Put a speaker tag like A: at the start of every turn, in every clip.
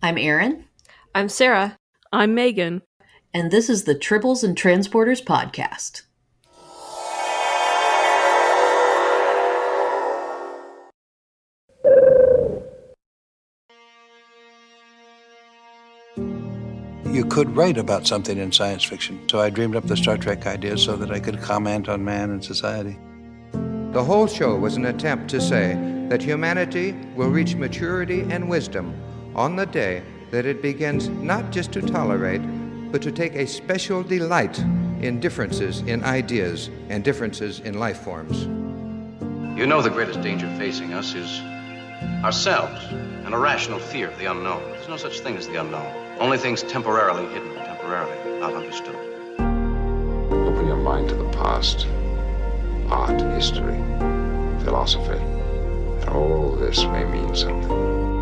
A: I'm Erin.
B: I'm Sarah.
C: I'm Megan.
A: And this is the Tribbles and Transporters podcast.
D: You could write about something in science fiction, so I dreamed up the Star Trek idea so that I could comment on man and society.
E: The whole show was an attempt to say that humanity will reach maturity and wisdom on the day that it begins not just to tolerate, but to take a special delight in differences in ideas and differences in life forms.
F: You know the greatest danger facing us is ourselves, an irrational fear of the unknown. There's no such thing as the unknown. Only things temporarily hidden, temporarily not understood.
G: Open your mind to the past, art, history, philosophy, and all this may mean something.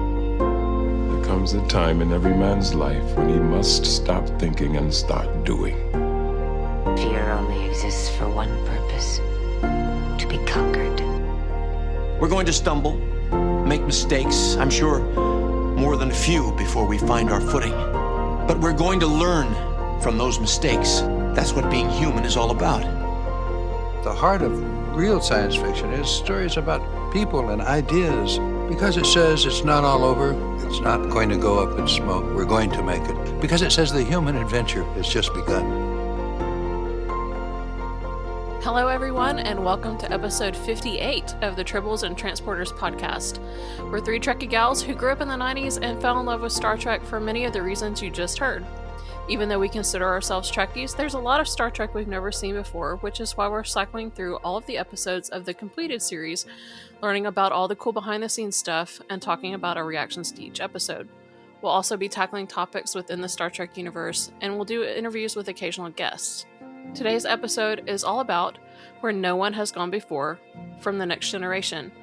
H: There comes a time in every man's life when he must stop thinking and start doing.
I: Fear only exists for one purpose: to be conquered.
J: We're going to stumble, make mistakes, I'm sure more than a few before we find our footing. But we're going to learn from those mistakes. That's what being human is all about.
D: The heart of real science fiction is stories about people and ideas, because it says it's not all over, it's not going to go up in smoke, we're going to make it, because it says the human adventure has just begun.
C: Hello, everyone, and welcome to episode 58 of the Tribbles and Transporters podcast. We're three Trekkie gals who grew up in the 90s and fell in love with Star Trek for many of the reasons you just heard. Even though we consider ourselves Trekkies, there's a lot of Star Trek we've never seen before, which is why we're cycling through all of the episodes of the completed series, learning about all the cool behind-the-scenes stuff, and talking about our reactions to each episode. We'll also be tackling topics within the Star Trek universe, and we'll do interviews with occasional guests. Today's episode is all about Where No One Has Gone Before, from The Next Generation.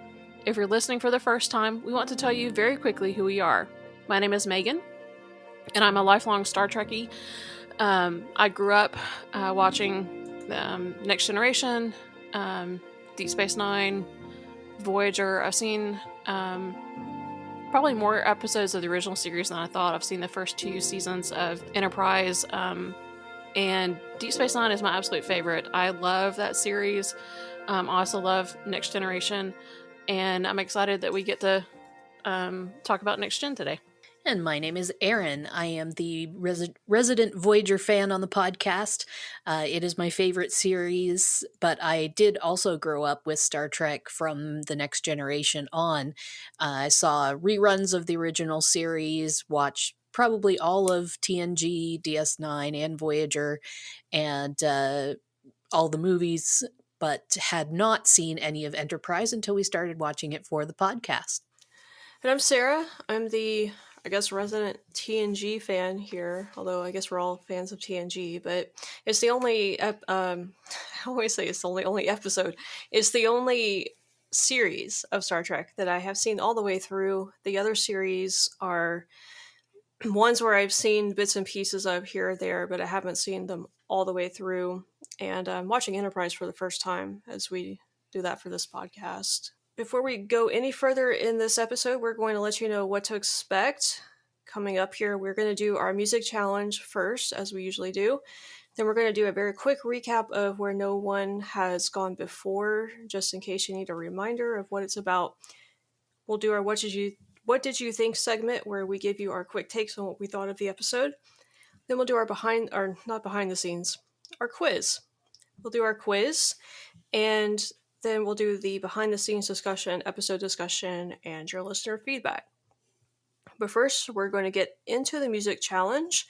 C: If you're listening for the first time, we want to tell you very quickly who we are. My name is Megan, and I'm a lifelong Star Trekkie. I grew up watching Next Generation, Deep Space Nine, Voyager. I've seen probably more episodes of the original series than I thought. I've seen the first 2 seasons of Enterprise, and Deep Space Nine is my absolute favorite. I love that series. I also love Next Generation, and I'm excited that we get to talk about Next Gen today.
A: And my name is Erin. I am the resident Voyager fan on the podcast. It is my favorite series, but I did also grow up with Star Trek from The Next Generation on. I saw reruns of the original series, watched probably all of TNG, DS9, and Voyager, and all the movies, but had not seen any of Enterprise until we started watching it for the podcast.
B: And I'm Sarah. I'm the, resident TNG fan here, although I guess we're all fans of TNG, but it's the only, I always say it's the only episode. It's the only series of Star Trek that I have seen all the way through. The other series are ones where I've seen bits and pieces of here or there, but I haven't seen them all the way through. And I'm watching Enterprise for the first time as we do that for this podcast. Before we go any further in this episode, we're going to let you know what to expect. Coming up here, we're going to do our music challenge first, as we usually do. Then we're going to do a very quick recap of Where No One Has Gone Before, just in case you need a reminder of what it's about. We'll do our What Did You Think segment, where we give you our quick takes on what we thought of the episode. Then we'll do our our quiz. We'll do our quiz, and then we'll do the behind the scenes discussion, episode discussion, and your listener feedback. But first, we're going to get into the music challenge.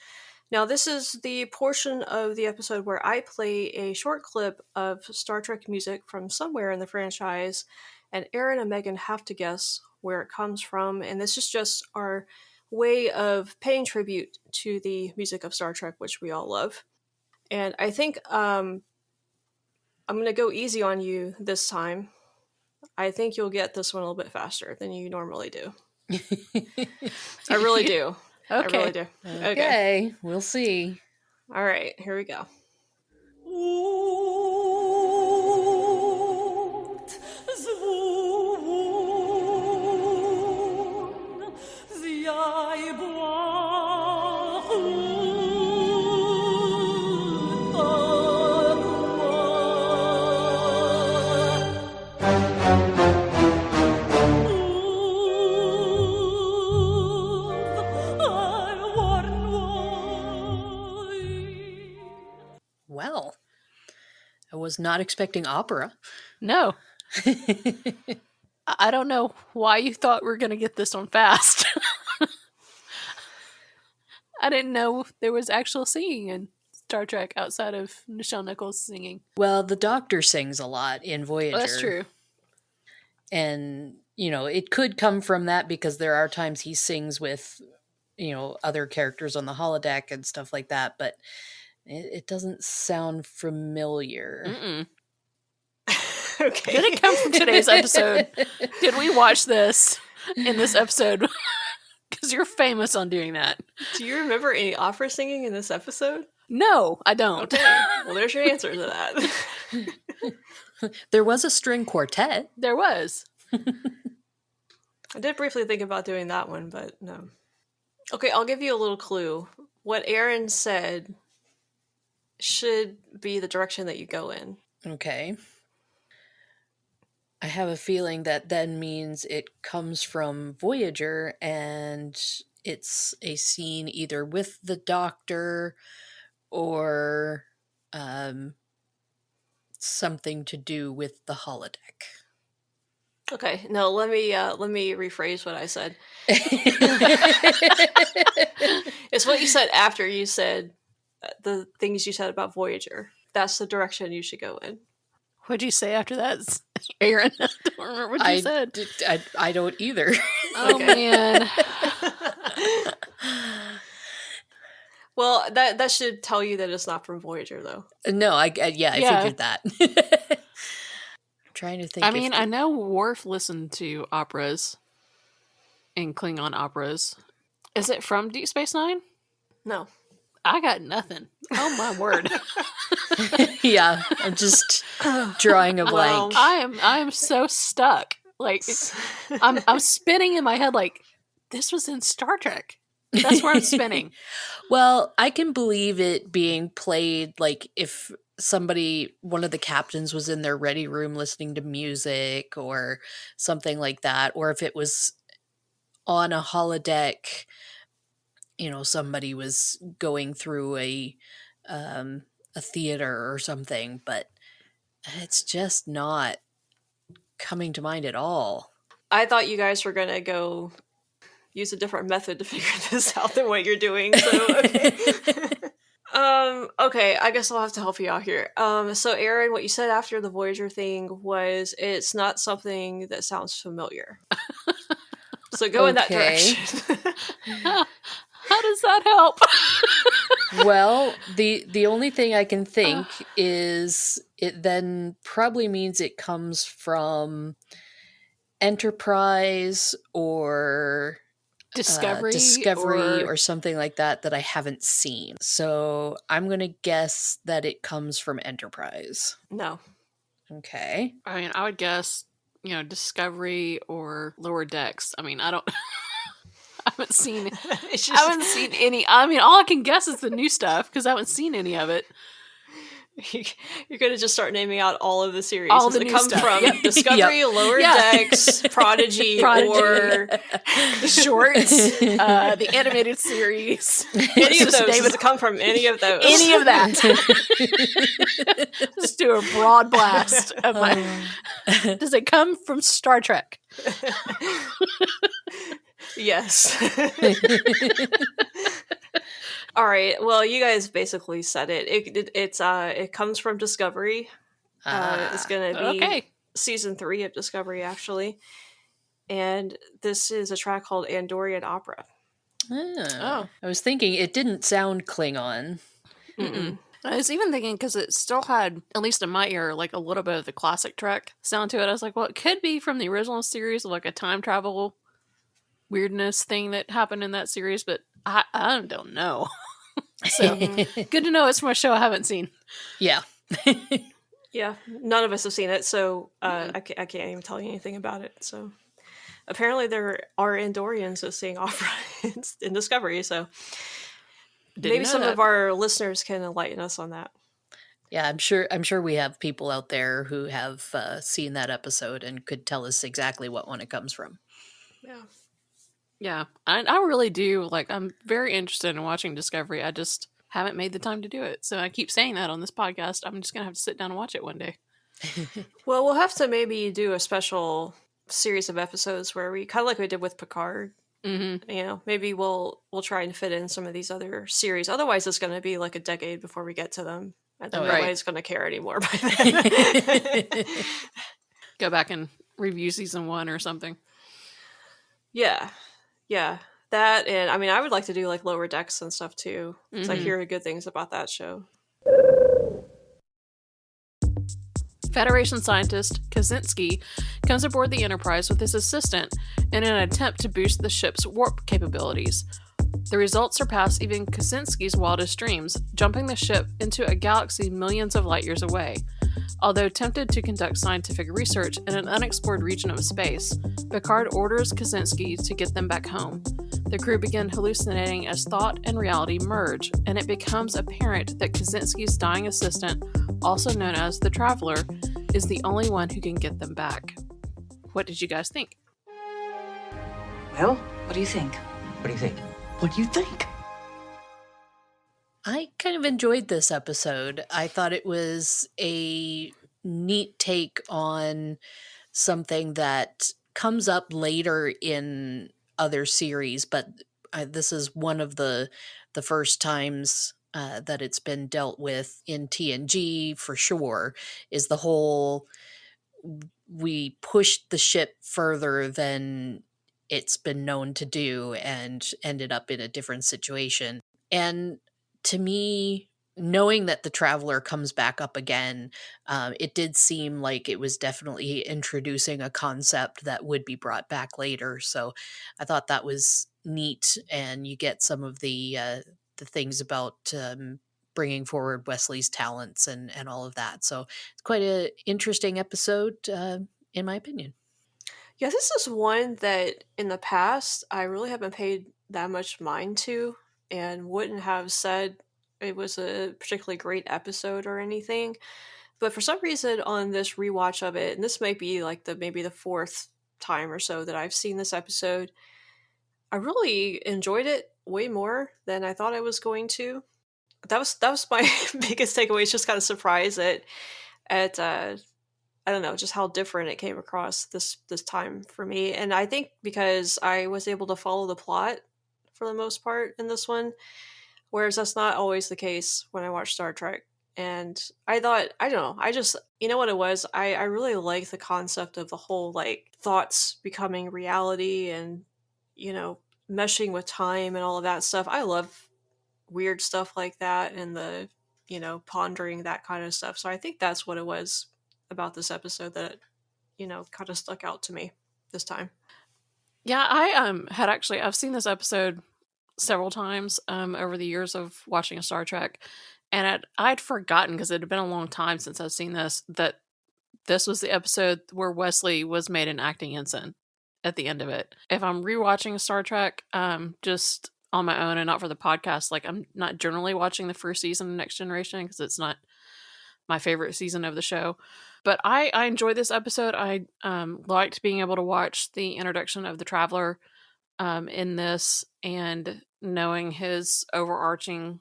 B: Now, this is the portion of the episode where I play a short clip of Star Trek music from somewhere in the franchise, and Erin and Megan have to guess where it comes from, and this is just our way of paying tribute to the music of Star Trek, which we all love. And I think I'm going to go easy on you this time. I think you'll get this one a little bit faster than you normally do. I really do.
A: Okay.
B: I really do.
A: Okay, we'll see.
B: All right, here we go.
K: Zai
A: Well, I was not expecting opera.
C: No. I don't know why you thought we were going to get this one fast. I didn't know there was actual singing in Star Trek outside of Nichelle Nichols singing.
A: Well, the Doctor sings a lot in Voyager.
C: Oh, that's true.
A: And, it could come from that because there are times he sings with, other characters on the holodeck and stuff like that, but it doesn't sound familiar.
C: Mm-mm.
B: Okay.
C: Did it come from today's episode? Did we watch this in this episode? Because you're famous on doing that.
B: Do you remember any opera singing in this episode?
C: No, I don't.
B: Okay. Well, there's your answer to that.
A: There was a string quartet.
C: There was.
B: I did briefly think about doing that one, but no. Okay, I'll give you a little clue. What Aaron said should be the direction that you go in.
A: Okay. I have a feeling that then means it comes from Voyager and it's a scene either with the Doctor or something to do with the holodeck.
B: Okay, no, let me rephrase what I said. It's what you said after you said the things you said about Voyager. That's the direction you should go in.
C: What'd you say after that, Aaron? I don't remember what you said.
A: I don't either.
C: Oh, man.
B: Well, that should tell you that it's not from Voyager, though.
A: No, I figured that. I'm trying to think.
C: I mean, I know Worf listened to operas and Klingon operas. Is it from Deep Space Nine?
B: No.
C: I got nothing. Oh my word.
A: Yeah, I'm just drawing a blank.
C: I am so stuck. Like I'm spinning in my head like this was in Star Trek. That's where I'm spinning.
A: Well, I can believe it being played like if one of the captains was in their ready room listening to music or something like that, or if it was on a holodeck, somebody was going through a theater or something, but it's just not coming to mind at all.
B: I thought you guys were gonna go use a different method to figure this out than what you're doing. So okay. Okay, I guess I'll have to help you out here. So Aaron, what you said after the Voyager thing was it's not something that sounds familiar. So go in that direction.
C: How does that help?
A: Well, the only thing I can think is it then probably means it comes from Enterprise or Discovery or something like that I haven't seen. So I'm going to guess that it comes from Enterprise.
B: No.
A: Okay.
C: I mean, I would guess, Discovery or Lower Decks. I mean, I don't... I haven't seen any. I mean, all I can guess is the new stuff because I haven't seen any of it.
B: You're going to just start naming out all of the series.
C: All the
B: new
C: new
B: come
C: stuff.
B: from Discovery, Lower Decks, Prodigy, or
C: Shorts, the animated series.
B: Any of those. Does it come from any of those?
C: Any of that. Just do a broad blast of my. Does it come from Star Trek?
B: Yes. All right. Well, you guys basically said it. It comes from Discovery. It's going to be season 3 of Discovery, actually. And this is a track called Andorian Opera.
A: Oh. I was thinking it didn't sound Klingon.
B: Mm-mm.
C: I was even thinking because it still had, at least in my ear, like a little bit of the classic Trek sound to it. I was like, well, it could be from the original series, like a time travel weirdness thing that happened in that series, but I don't know. So good to know it's from a show I haven't seen.
A: Yeah.
B: Yeah, none of us have seen it, so I can't even tell you anything about it. So apparently there are Andorians that sing opera in Discovery, so
C: Didn't
B: Maybe
C: know
B: some
C: that.
B: of our listeners can enlighten us on that.
A: Yeah, I'm sure we have people out there who have seen that episode and could tell us exactly what one it comes from.
B: Yeah.
C: Yeah, I really do. Like, I'm very interested in watching Discovery. I just haven't made the time to do it. So I keep saying that on this podcast. I'm just going to have to sit down and watch it one day.
B: Well, we'll have to maybe do a special series of episodes where we kind of like we did with Picard.
C: Mm-hmm.
B: You know, maybe we'll try and fit in some of these other series. Otherwise, it's going to be like a decade before we get to them, and then
A: Oh, right.
B: nobody's going to care anymore by then.
C: Go back and review season 1 or something.
B: Yeah, that, and I mean, I would like to do like Lower Decks and stuff too, because I hear good things about that show.
C: Federation scientist Kaczynski comes aboard the Enterprise with his assistant in an attempt to boost the ship's warp capabilities. The results surpass even Kaczynski's wildest dreams, jumping the ship into a galaxy millions of light years away. Although tempted to conduct scientific research in an unexplored region of space, Picard orders Kaczynski to get them back home. The crew begin hallucinating as thought and reality merge, and it becomes apparent that Kaczynski's dying assistant, also known as the Traveler, is the only one who can get them back. What did you guys think?
I: Well, what do you think? What do you think?
J: What do you think?
A: I kind of enjoyed this episode. I thought it was a neat take on something that comes up later in other series, but this is one of the first times that it's been dealt with in TNG for sure, is the whole we pushed the ship further than it's been known to do and ended up in a different situation. And to me, knowing that the Traveler comes back up again, it did seem like it was definitely introducing a concept that would be brought back later. So I thought that was neat, and you get some of the things about bringing forward Wesley's talents and all of that. So it's quite an interesting episode, in my opinion.
B: Yeah, this is one that in the past I really haven't paid that much mind to, and wouldn't have said it was a particularly great episode or anything. But for some reason on this rewatch of it, and this might be like maybe the fourth time or so that I've seen this episode, I really enjoyed it way more than I thought I was going to. That was my biggest takeaway. It's just kind of surprised at I don't know, just how different it came across this time for me. And I think because I was able to follow the plot for the most part in this one, whereas that's not always the case when I watch Star Trek. And I thought, I don't know, I just, you know what it was? I really like the concept of the whole, like, thoughts becoming reality and, you know, meshing with time and all of that stuff. I love weird stuff like that and the, you know, pondering that kind of stuff. So I think that's what it was about this episode that, you know, kind of stuck out to me this time.
C: Yeah, I've seen this episode several times over the years of watching a Star Trek, and I'd forgotten, because it had been a long time since I've seen this, that this was the episode where Wesley was made an acting ensign at the end of it. If I'm rewatching a Star Trek, just on my own and not for the podcast, like, I'm not generally watching the first season of Next Generation because it's not my favorite season of the show. But I enjoyed this episode. I liked being able to watch the introduction of the Traveler in this, and knowing his overarching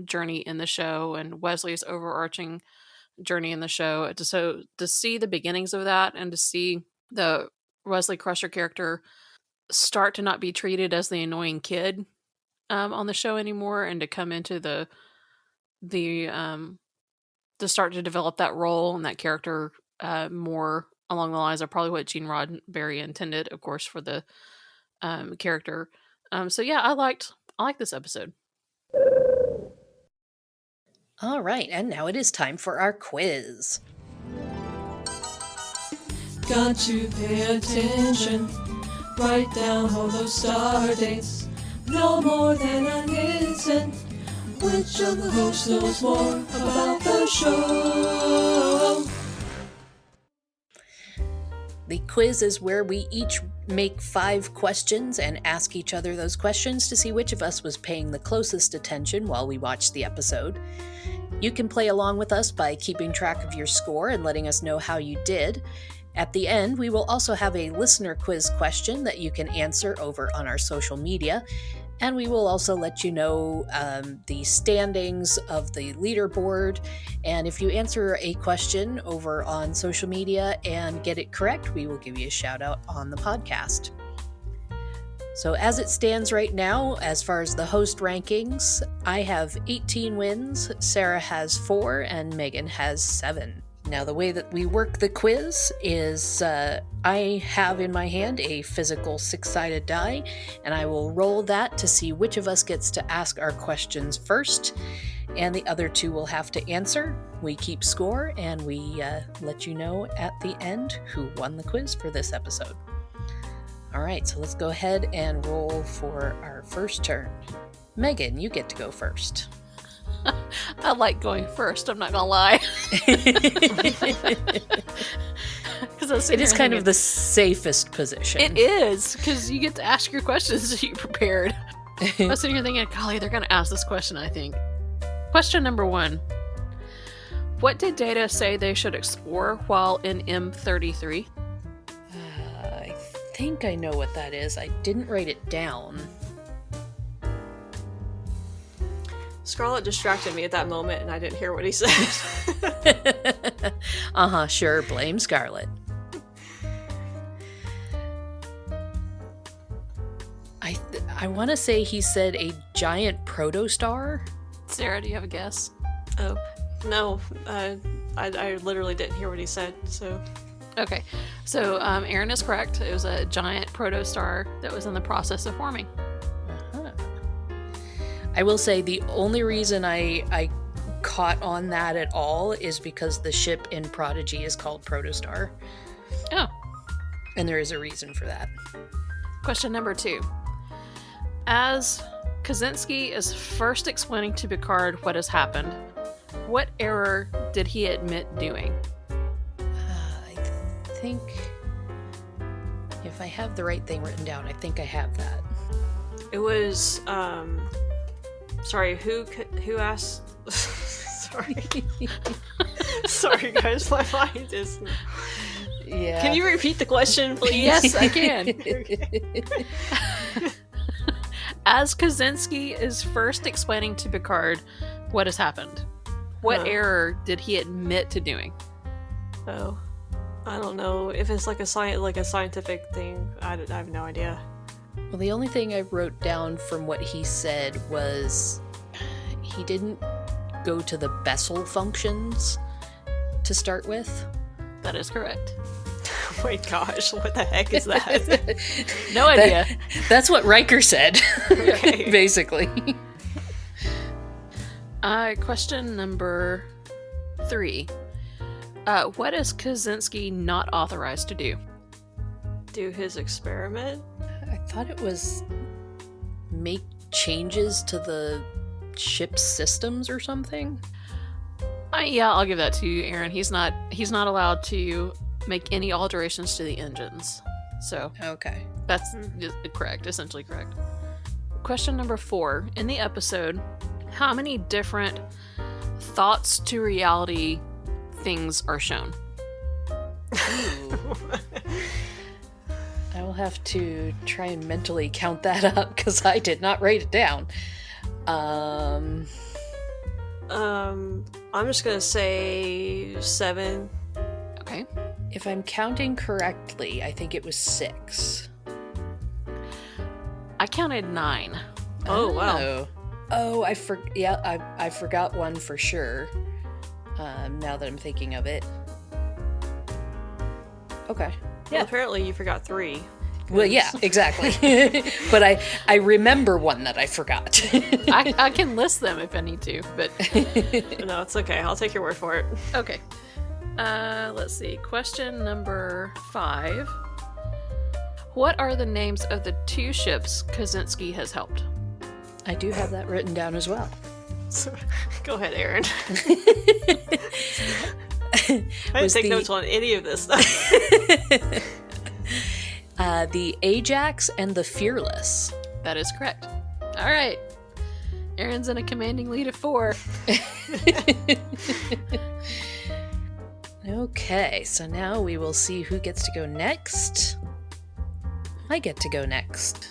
C: journey in the show and Wesley's overarching journey in the show. So to see the beginnings of that, and to see the Wesley Crusher character start to not be treated as the annoying kid on the show anymore, and to come into to start to develop that role and that character more along the lines of probably what Gene Roddenberry intended, of course, for the character. So yeah, I liked this episode.
A: All right, and now it is time for our quiz.
K: Got to pay attention. Write down all those star dates. No more than an instant. Which of the hosts knows more about the show?
A: The quiz is where we each make 5 questions and ask each other those questions to see which of us was paying the closest attention while we watched the episode. You can play along with us by keeping track of your score and letting us know how you did. At the end, we will also have a listener quiz question that you can answer over on our social media, and we will also let you know the standings of the leaderboard. And if you answer a question over on social media and get it correct, we will give you a shout out on the podcast. So as it stands right now, as far as the host rankings, I have 18 wins, Sarah has 4, and Megan has 7. Now, the way that we work the quiz is I have in my hand a physical 6-sided die, and I will roll that to see which of us gets to ask our questions first, and the other 2 will have to answer. We keep score, and we let you know at the end who won the quiz for this episode. All right, so let's go ahead and roll for our first turn. Megan, you get to go first.
C: I like going first, I'm not gonna lie.
A: It is kind of the safest position.
C: It is, because you get to ask your questions so you're prepared. I was sitting here thinking, golly, they're going to ask this question, I think. Question number 1. What did Data say they should explore while in M33?
A: I think I know what that is. I didn't write it down.
B: Scarlett distracted me at that moment, and I didn't hear what he said.
A: Sure, blame Scarlett. I want to say he said a giant protostar.
C: Sarah, do you have a guess?
B: Oh, no. I literally didn't hear what he said, so...
C: Okay, so Aaron is correct. It was a giant protostar that was in the process of forming.
A: I will say the only reason I caught on that at all is because the ship in Prodigy is called Protostar.
C: Oh.
A: And there is a reason for that.
C: Question number 2. As Kaczynski is first explaining to Picard what has happened, what error did he admit doing?
A: I think... if I have the right thing written down, I think I have that.
B: It was, sorry, who asked? Sorry. Sorry, guys, my mind is...
A: Yeah.
B: Can you repeat the question, please?
C: Yes, I can. As Kaczynski is first explaining to Picard what has happened, what error did he admit to doing?
B: Oh, I don't know. If it's like a scientific thing, I have no idea.
A: Well, the only thing I wrote down from what he said was he didn't go to the Bessel functions to start with.
C: That is correct.
B: Oh my gosh, what the heck is that?
C: No idea.
A: That's what Riker said,
B: Okay.
A: basically.
C: Question number 3. What is Kaczynski not authorized to do?
B: Do his experiment?
A: I thought it was make changes to the ship's systems or something.
C: Yeah, I'll give that to you, Aaron. He's not allowed to make any alterations to the engines. So
A: Okay.
C: that's correct, essentially correct. Question number 4. In the episode, how many different thoughts to reality things are shown?
A: I will have to try and mentally count that up because I did not write it down.
B: I'm just gonna say 7.
C: Okay.
A: If I'm counting correctly, I think it was 6.
C: I counted 9.
B: Oh, wow.
A: Oh, I forgot one for sure. Now that I'm thinking of it. Okay.
B: Well, apparently you forgot 3.
A: Well, yeah, exactly. But I remember one that I forgot.
C: I can list them if I need to, but
B: No, it's okay. I'll take your word for it.
C: okay. Let's see. Question number 5. What are the names of the 2 ships Kaczynski has helped?
A: I do have that written down as well.
B: Go ahead, Aaron. I didn't take notes on any of this stuff.
A: The Ajax and the Fearless.
C: That is correct. All right. Aaron's in a commanding lead of 4.
A: Okay, so now we will see who gets to go next. I get to go next.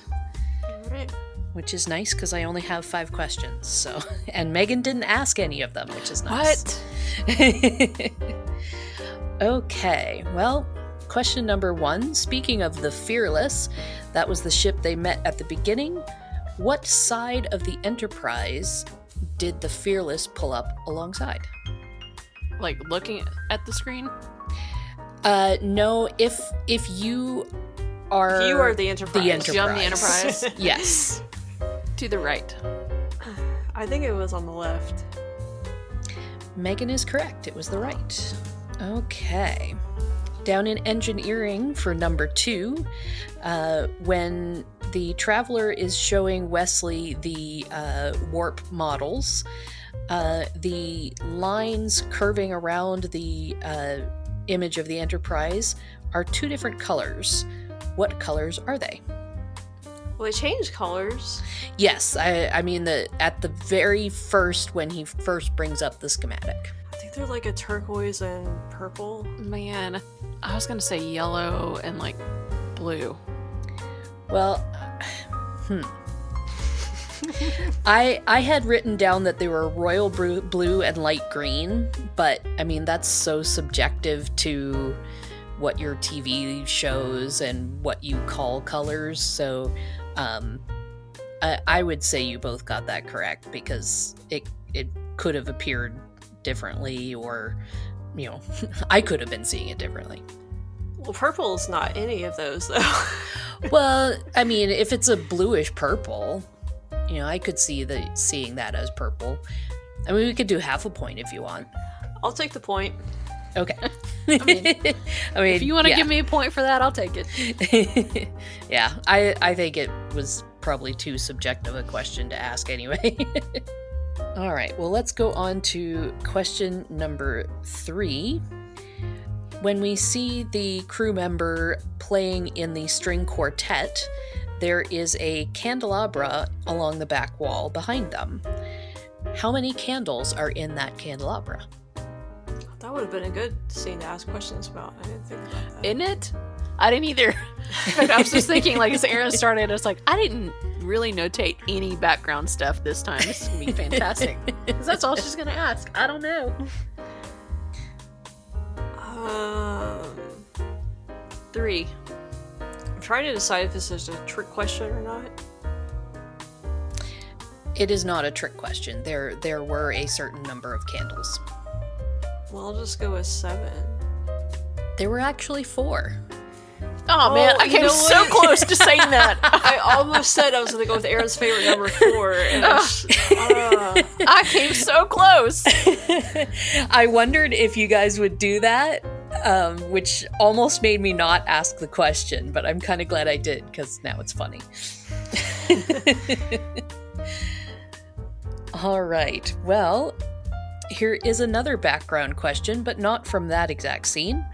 B: All right.
A: Which is nice because I only have 5 questions. So, and Megan didn't ask any of them, which is nice.
C: What?
A: Okay, well, question number 1. Speaking of the Fearless, that was the ship they met at the beginning. What side of the Enterprise did the Fearless pull up alongside?
C: Like looking at the screen?
A: No, if you are...
B: You are the Enterprise.
A: The Enterprise.
C: I'm the Enterprise.
A: Yes.
C: To the right.
B: I think it was on the left.
A: Megan is correct. It was the right. Okay. Down in engineering for number 2, when the Traveler is showing Wesley the warp models, the lines curving around the image of the Enterprise are 2 different colors. What colors are they?
B: Well, they changed colors.
A: Yes, I mean at the very first, when he first brings up the schematic.
B: I think they're like a turquoise and purple.
C: Man, I was going to say yellow and like blue.
A: Well, I had written down that they were royal blue and light green, but I mean that's so subjective to what your TV shows and what you call colors. So I would say you both got that correct, because it could have appeared differently, or I could have been seeing it differently.
B: Well, purple is not any of those, though.
A: Well, I mean, if it's a bluish purple, I could see seeing that as purple. I mean, we could do half a point if you want.
B: I'll take the point.
A: Okay.
C: I mean, if you want to give me a point for that, I'll take it.
A: Yeah, I think it was probably too subjective a question to ask anyway. All right, well, let's go on to question number 3. When we see the crew member playing in the string quartet, there is a candelabra along the back wall behind them. How many candles are in that candelabra?
B: That would have been a good scene to ask questions about. I didn't think about that.
C: Isn't it? I didn't either. In fact, I was just thinking, like, as Aaron started, I was like, I didn't really notate any background stuff this time. This is going to be fantastic. Because that's all she's going to ask. I don't know. 3.
B: I'm trying to decide if this is a trick question or not.
A: It is not a trick question. There were a certain number of candles.
B: Well, I'll just go with 7.
A: There were actually 4.
C: Oh man, I came so close to saying that.
B: I almost said I was going to go with Aaron's favorite number 4. And
C: I came so close.
A: I wondered if you guys would do that, which almost made me not ask the question, but I'm kind of glad I did, because now it's funny. All right, well, here is another background question, but not from that exact scene.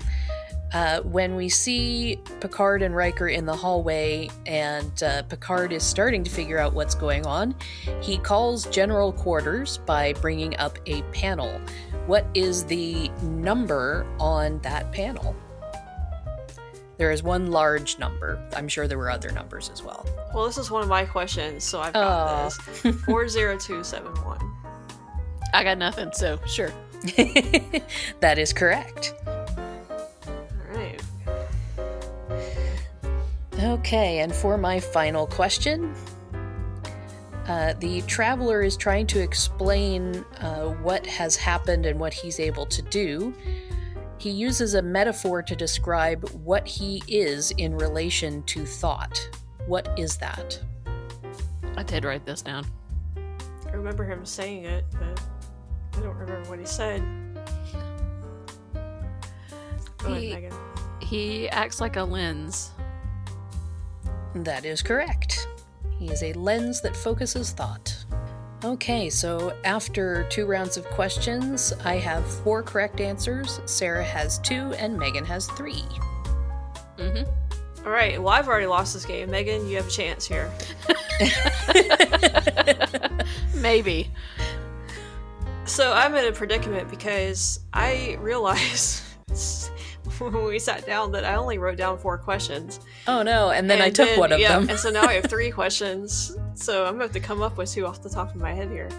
A: When we see Picard and Riker in the hallway, and Picard is starting to figure out what's going on, he calls General Quarters by bringing up a panel. What is the number on that panel? There is one large number. I'm sure there were other numbers as well.
B: Well, this is one of my questions, so I've got this. 40271.
C: I got nothing, so sure.
A: That is correct.
B: Alright.
A: Okay, and for my final question, the Traveler is trying to explain what has happened and what he's able to do. He uses a metaphor to describe what he is in relation to thought. What is that?
C: I did write this down.
B: I remember him saying it, but I don't remember what he said. Go ahead, Megan.
C: He acts like a lens.
A: That is correct. He is a lens that focuses thought. Okay, so after 2 rounds of questions, I have 4 correct answers, Sarah has 2, and Megan has 3.
C: Mm-hmm.
B: All right. Well, I've already lost this game. Megan, you have a chance here.
C: Maybe.
B: So I'm in a predicament because I realized when we sat down that I only wrote down 4 questions.
A: Oh no, and then I took one of them.
B: And so now I have 3 questions. So I'm going to have to come up with 2 off the top of my head here.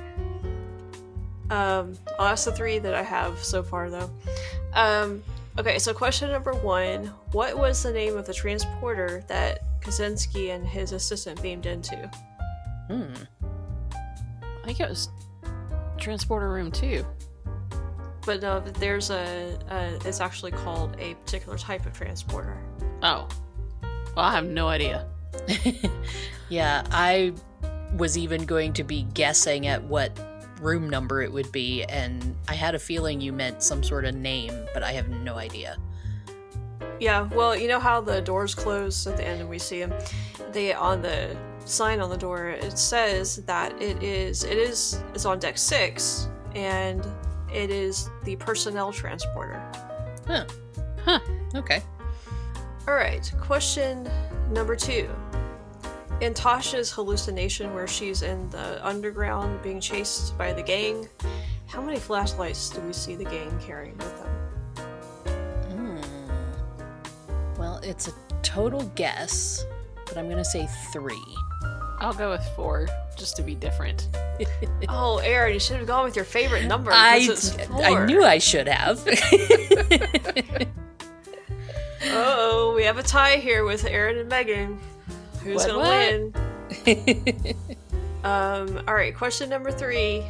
B: I'll ask the 3 that I have so far, though. Okay, so question number 1. What was the name of the transporter that Kaczynski and his assistant beamed into?
C: I think it was Transporter Room 2.
B: But no, there's it's actually called a particular type of transporter.
C: Oh. Well, I have no idea.
A: Yeah, I was even going to be guessing at what room number it would be, and I had a feeling you meant some sort of name, but I have no idea.
B: Yeah, well, you know how the doors close at the end and we see them? On the sign on the door, it says that it's on deck 6, and it is the personnel transporter.
A: Huh. Okay.
B: Alright, question number 2. In Tasha's hallucination where she's in the underground being chased by the gang, how many flashlights do we see the gang carrying with them?
A: Well, it's a total guess, but I'm going to say 3.
C: I'll go with 4, just to be different.
B: Oh, Aaron, you should have gone with your favorite number.
A: I knew I should have.
B: Uh-oh, we have a tie here with Aaron and Megan. Who's gonna win? Alright, question number 3.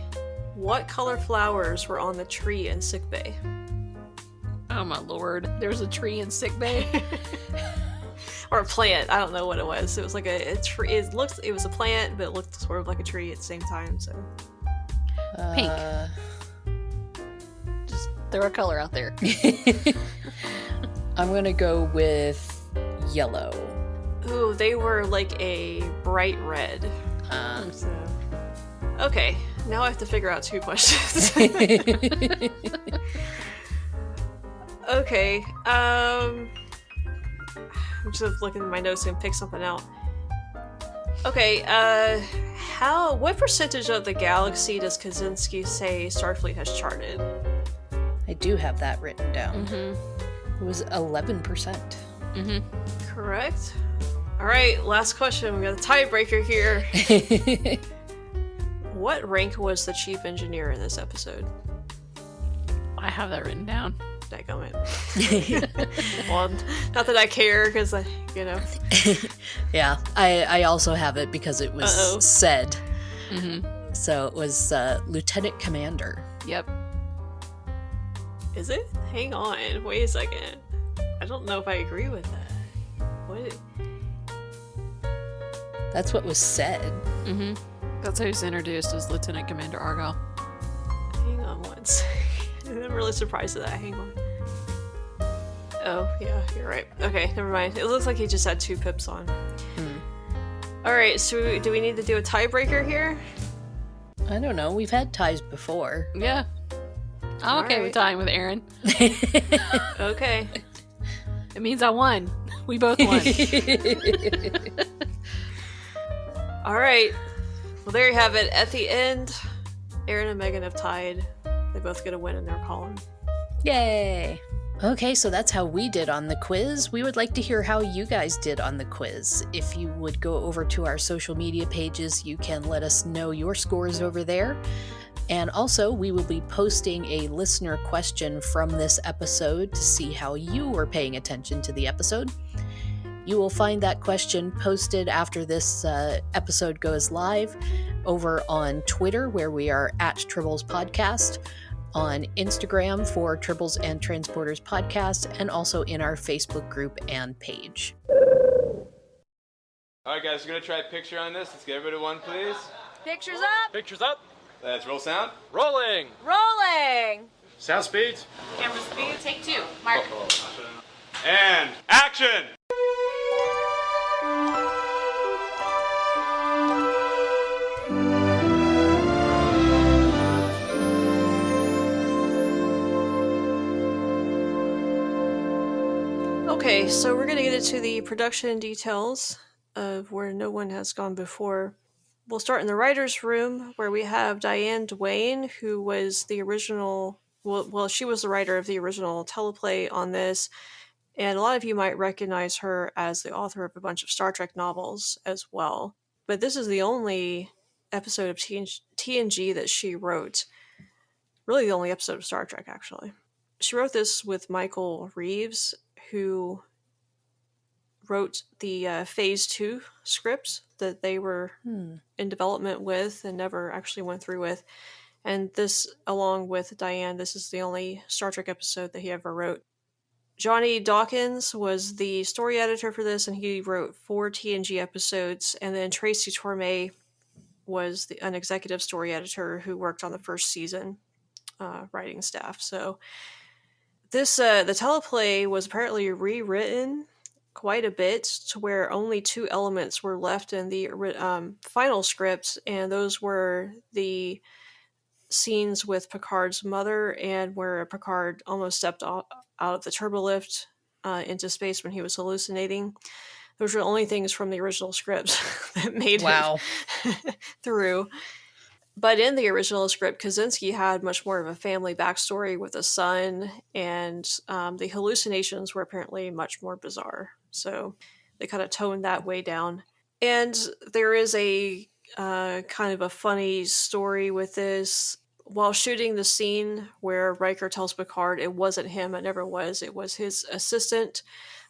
B: What color flowers were on the tree in sickbay?
C: Oh my lord. There's a tree in sickbay?
B: Or a plant. I don't know what it was. It was like a tree. It was a plant, but it looked sort of like a tree at the same time, so.
C: Pink. Just throw a color out there.
A: I'm gonna go with yellow.
B: Ooh, they were like a bright red. So. Okay, now I have to figure out 2 questions. Okay, I'm just looking at my notes and pick something out. Okay, what percentage of the galaxy does Kaczynski say Starfleet has charted?
A: I do have that written down. It was 11%.
B: Correct. Alright, last question. We got a tiebreaker here. What rank was the chief engineer in this episode?
C: I have that written down.
B: Dadgummit. Well, not that I care, because
A: Yeah, I also have it because it was said. So it was Lieutenant Commander.
C: Yep.
B: Is it? Hang on. Wait a second. I don't know if I agree with that. What?
A: That's what was said.
C: That's how he's introduced as Lieutenant Commander Argyle.
B: Hang on one second. I'm really surprised at that. Hang on. Oh, yeah, you're right. Okay, never mind. It looks like he just had 2 pips on. Alright, so do we need to do a tiebreaker here?
A: I don't know. We've had ties before.
C: Yeah. I'm okay with tying with Aaron.
B: Okay.
C: It means I won. We both won.
B: Alright. Well, there you have it. At the end, Aaron and Megan have tied. They both get a win in their column.
A: Yay! Okay, so that's how we did on the quiz. We would like to hear how you guys did on the quiz. If you would go over to our social media pages, you can let us know your scores over there. And also, we will be posting a listener question from this episode to see how you were paying attention to the episode. You will find that question posted after this episode goes live over on Twitter, where we are at Tribbles Podcast, on Instagram for Tribbles and Transporters Podcast, and also in our Facebook group and page.
L: Alright guys, we're going to try a picture on this. Let's get everybody one, please.
M: Pictures up!
L: Pictures up! Let's roll sound.
M: Rolling! Rolling!
L: Sound speeds.
M: Camera speed, take 2. Mark.
L: And action!
B: Okay, so we're going to get into the production details of Where No One Has Gone Before. We'll start in the writer's room, where we have Diane Duane, who was the original... Well, she was the writer of the original teleplay on this, and a lot of you might recognize her as the author of a bunch of Star Trek novels as well. But this is the only episode of TNG that she wrote. Really the only episode of Star Trek, actually. She wrote this with Michael Reeves, who wrote the Phase 2 scripts that they were in development with and never actually went through with. And this, along with Diane, this is the only Star Trek episode that he ever wrote. Johnny Dawkins was the story editor for this, and he wrote 4 TNG episodes. And then Tracy Torme was an executive story editor who worked on the first season writing staff. So this the teleplay was apparently rewritten quite a bit to where only 2 elements were left in the final script, and those were the scenes with Picard's mother and where Picard almost stepped out of the turbolift into space when he was hallucinating. Those were the only things from the original script that made it through. But in the original script, Kaczynski had much more of a family backstory with a son, and the hallucinations were apparently much more bizarre. So they kind of toned that way down. And there is a kind of a funny story with this. While shooting the scene where Riker tells Picard it wasn't him, it never was, it was his assistant,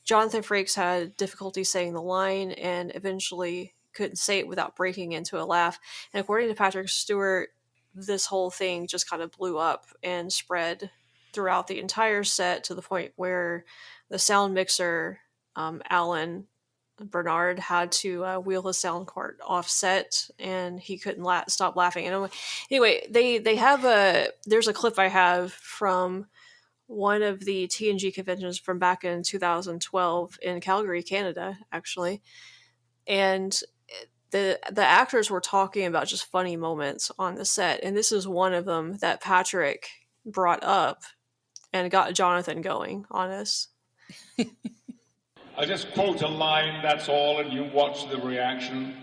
B: Jonathan Frakes had difficulty saying the line and eventually couldn't say it without breaking into a laugh. And according to Patrick Stewart, this whole thing just kind of blew up and spread throughout the entire set to the point where the sound mixer, Alan Bernard, had to wheel his sound cart off set, and he couldn't stop laughing. And anyway, they have there's a clip I have from one of the TNG conventions from back in 2012 in Calgary, Canada, actually. And the actors were talking about just funny moments on the set, and this is one of them that Patrick brought up and got Jonathan going on this.
N: I just quote a line, that's all, and you watch the reaction.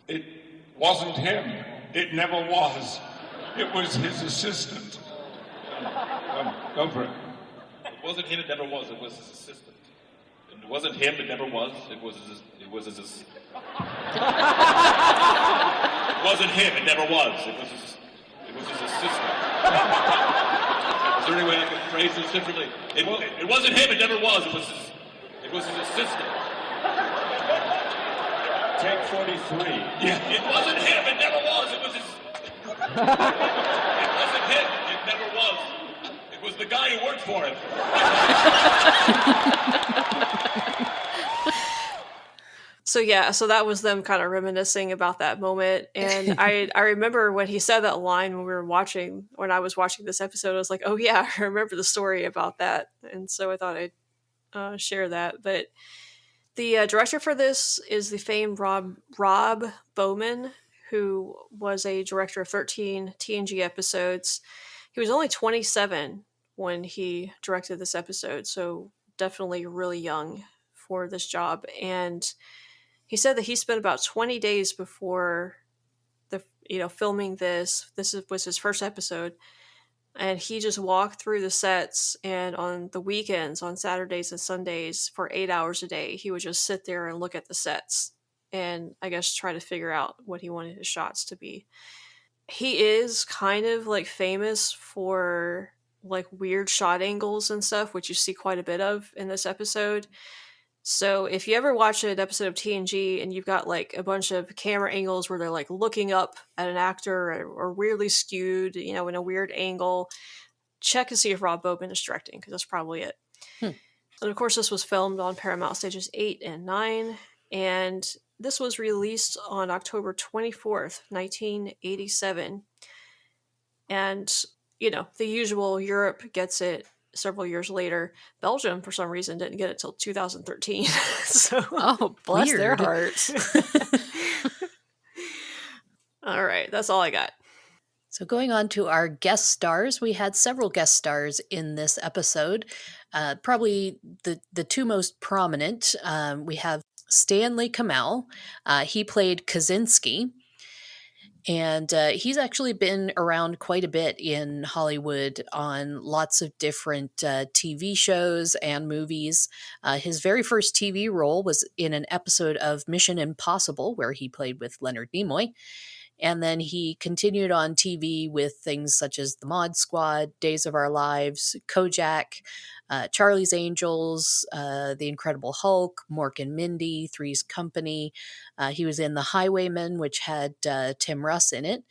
N: It wasn't him. It never was. It was his assistant. Go for it.
O: It wasn't him, it never was. It was his assistant. It wasn't him, it never was. It was his It wasn't him, it never was. It was his assistant. Is there any way I can phrase this differently? It wasn't him, it never was. It was his assistant.
N: Take 43.
O: Yeah, it wasn't him, it never was. It was his... It wasn't him, it never was. It was the guy who worked for him.
B: So that was them kind of reminiscing about that moment. And I remember when he said that line when I was watching this episode, I was like, oh yeah, I remember the story about that. And so I thought I'd share that. But the director for this is the famed Rob Bowman, who was a director of 13 TNG episodes. He was only 27 when he directed this episode, so definitely really young for this job. And he said that he spent about 20 days before filming this. Was his first episode, and he just walked through the sets, and on the weekends, on Saturdays and Sundays, for 8 hours a day, he would just sit there and look at the sets and I guess try to figure out what he wanted his shots to be. He is kind of like famous for like weird shot angles and stuff, which you see quite a bit of in this episode. So if you ever watch an episode of TNG and you've got like a bunch of camera angles where they're like looking up at an actor or weirdly skewed, in a weird angle, check to see if Rob Bowman is directing, because that's probably it. And of course, this was filmed on Paramount Stages 8 and 9, and this was released on October 24th, 1987. And, the usual, Europe gets it several years later. Belgium, for some reason, didn't get it till 2013. So,
C: bless their hearts.
B: All right, that's all I got.
A: So going on to our guest stars, we had several guest stars in this episode. Probably the two most prominent, we have Stanley Kamel. He played Kaczynski. And he's actually been around quite a bit in Hollywood on lots of different TV shows and movies. His very first TV role was in an episode of Mission Impossible, where he played with Leonard Nimoy. And then he continued on TV with things such as The Mod Squad, Days of Our Lives, Kojak, Charlie's Angels, The Incredible Hulk, Mork and Mindy, Three's Company. He was in The Highwaymen, which had Tim Russ in it.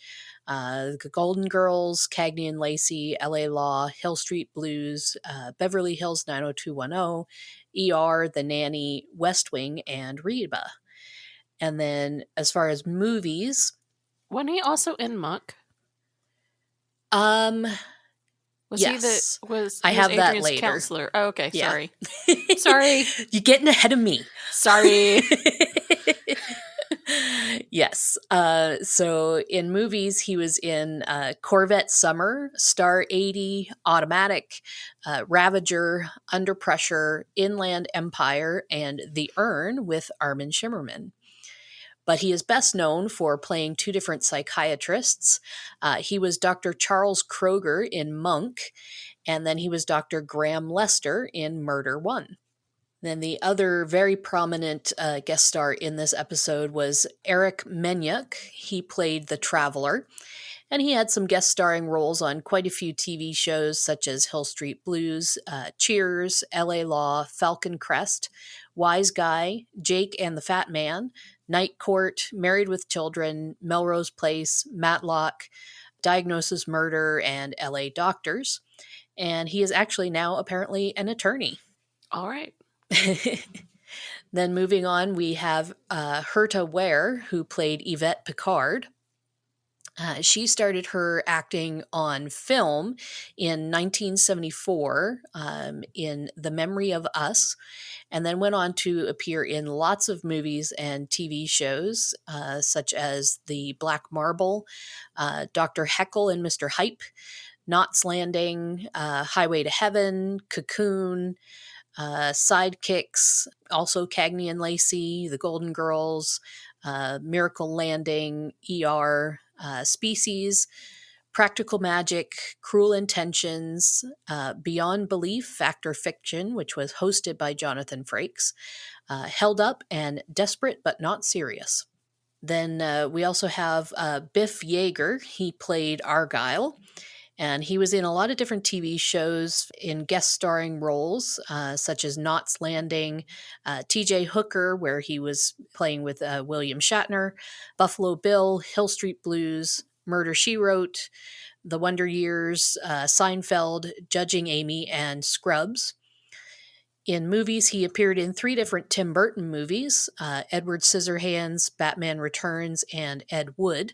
A: The Golden Girls, Cagney and Lacey, LA Law, Hill Street Blues, Beverly Hills 90210, ER, The Nanny, West Wing, and Reba. And then as far as movies...
C: Wasn't he also in Monk?
A: Was
C: yes.
A: I have that
C: Adrian's
A: later.
C: Counselor. Oh, okay,
A: Yeah.
C: Sorry. Sorry.
A: You're getting ahead of me.
C: Sorry.
A: Yes. So in movies, he was in Corvette Summer, Star 80, Automatic, Ravager, Under Pressure, Inland Empire, and The Urn with Armin Shimmerman. But he is best known for playing two different psychiatrists. He was Dr. Charles Kroger in Monk, and then he was Dr. Graham Lester in Murder 1. Then the other very prominent guest star in this episode was Eric Menyuk. He played the Traveler, and he had some guest starring roles on quite a few TV shows such as Hill Street Blues, Cheers, LA Law, Falcon Crest, Wise Guy, Jake and the Fat Man, Night Court, Married with Children, Melrose Place, Matlock, Diagnosis Murder, and LA Doctors. And he is actually now apparently an attorney.
C: All right.
A: Then moving on, we have Herta Ware, who played Yvette Picard. She started her acting on film in 1974 in The Memory of Us, and then went on to appear in lots of movies and TV shows, such as The Black Marble, Dr. Heckle and Mr. Hype, Knots Landing, Highway to Heaven, Cocoon, Sidekicks, also Cagney and Lacey, The Golden Girls, Miracle Landing, ER, Species, Practical Magic, Cruel Intentions, Beyond Belief, Fact or Fiction, which was hosted by Jonathan Frakes, Held Up, and Desperate but Not Serious. Then we also have Biff Yeager. He played Argyle, and he was in a lot of different TV shows in guest starring roles, such as Knots Landing, TJ Hooker, where he was playing with William Shatner, Buffalo Bill, Hill Street Blues, Murder, She Wrote, The Wonder Years, Seinfeld, Judging Amy, and Scrubs. In movies, he appeared in 3 different Tim Burton movies, Edward Scissorhands, Batman Returns, and Ed Wood.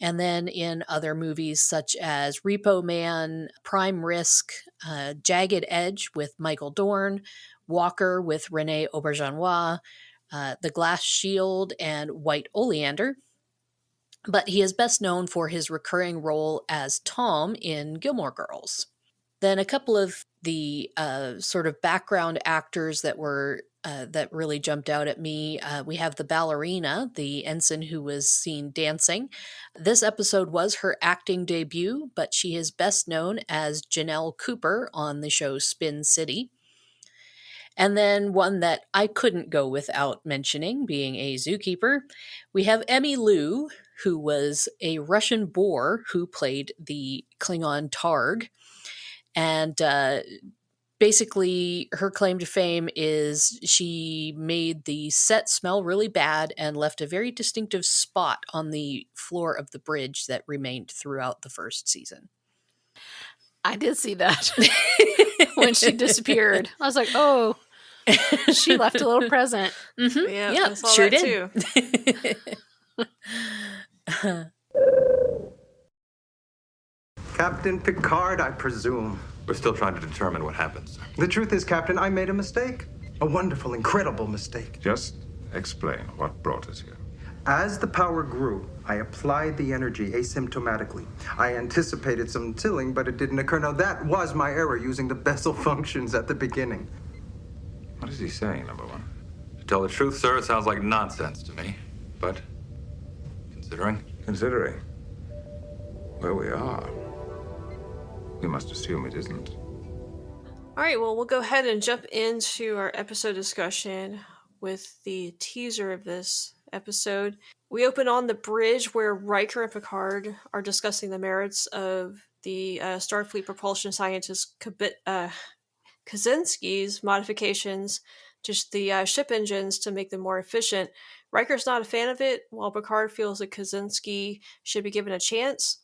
A: And then in other movies such as Repo Man, Prime Risk, Jagged Edge with Michael Dorn, Walker with Renee Auberjonois, The Glass Shield, and White Oleander. But he is best known for his recurring role as Tom in Gilmore Girls. Then a couple of the sort of background actors that were that really jumped out at me. We have the ballerina, the ensign who was seen dancing. This episode was her acting debut, but she is best known as Janelle Cooper on the show Spin City. And then one that I couldn't go without mentioning, being a zookeeper, we have Emmy Lou, who was a Russian boar who played the Klingon Targ. And basically, her claim to fame is she made the set smell really bad and left a very distinctive spot on the floor of the bridge that remained throughout the first season.
C: I did see that when she disappeared. I was like, oh, she left a little present.
A: Mm-hmm.
B: Yeah, I saw
A: sure
B: that
A: did.
B: too.
P: Captain Picard, I presume.
Q: We're still trying to determine what happened, sir.
P: The truth is, Captain, I made a mistake. A wonderful, incredible mistake.
G: Just explain what brought us here.
P: As the power grew, I applied the energy asymptomatically. I anticipated some tilling, but it didn't occur. Now, that was my error, using the bezel functions at the beginning.
Q: What is he saying, number one? To tell the truth, sir, it sounds like nonsense to me. But, considering where we are, we must assume it isn't.
B: All right, well, we'll go ahead and jump into our episode discussion with the teaser of this episode. We open on the bridge where Riker and Picard are discussing the merits of the Starfleet propulsion scientist Kaczynski's modifications to the ship engines to make them more efficient. Riker's not a fan of it, while Picard feels that Kaczynski should be given a chance.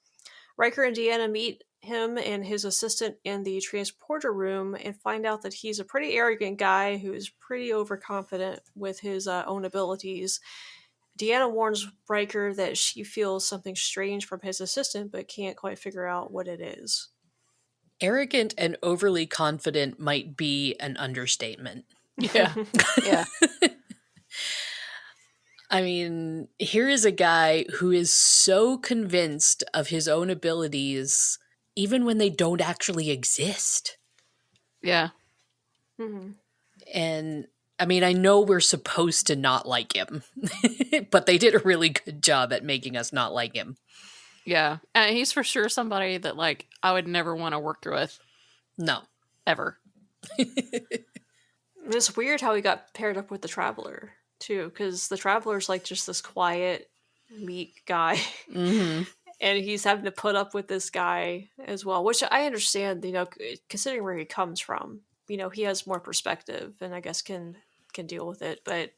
B: Riker and Deanna meet him and his assistant in the transporter room and find out that he's a pretty arrogant guy who is pretty overconfident with his own abilities. Deanna warns Riker that she feels something strange from his assistant but can't quite figure out what it is.
A: Arrogant and overly confident might be an understatement.
C: Yeah. Yeah.
A: I mean, here is a guy who is so convinced of his own abilities, even when they don't actually exist.
C: Yeah.
B: Mm-hmm.
A: And I mean, I know we're supposed to not like him, but they did a really good job at making us not like him.
C: Yeah. And he's for sure somebody that, like, I would never want to work with.
A: No.
C: Ever.
B: It's weird how he got paired up with the Traveler, too, because the Traveler's like just this quiet, meek guy.
A: Mm-hmm.
B: And he's having to put up with this guy as well, which I understand, considering where he comes from. He has more perspective and I guess can deal with it. But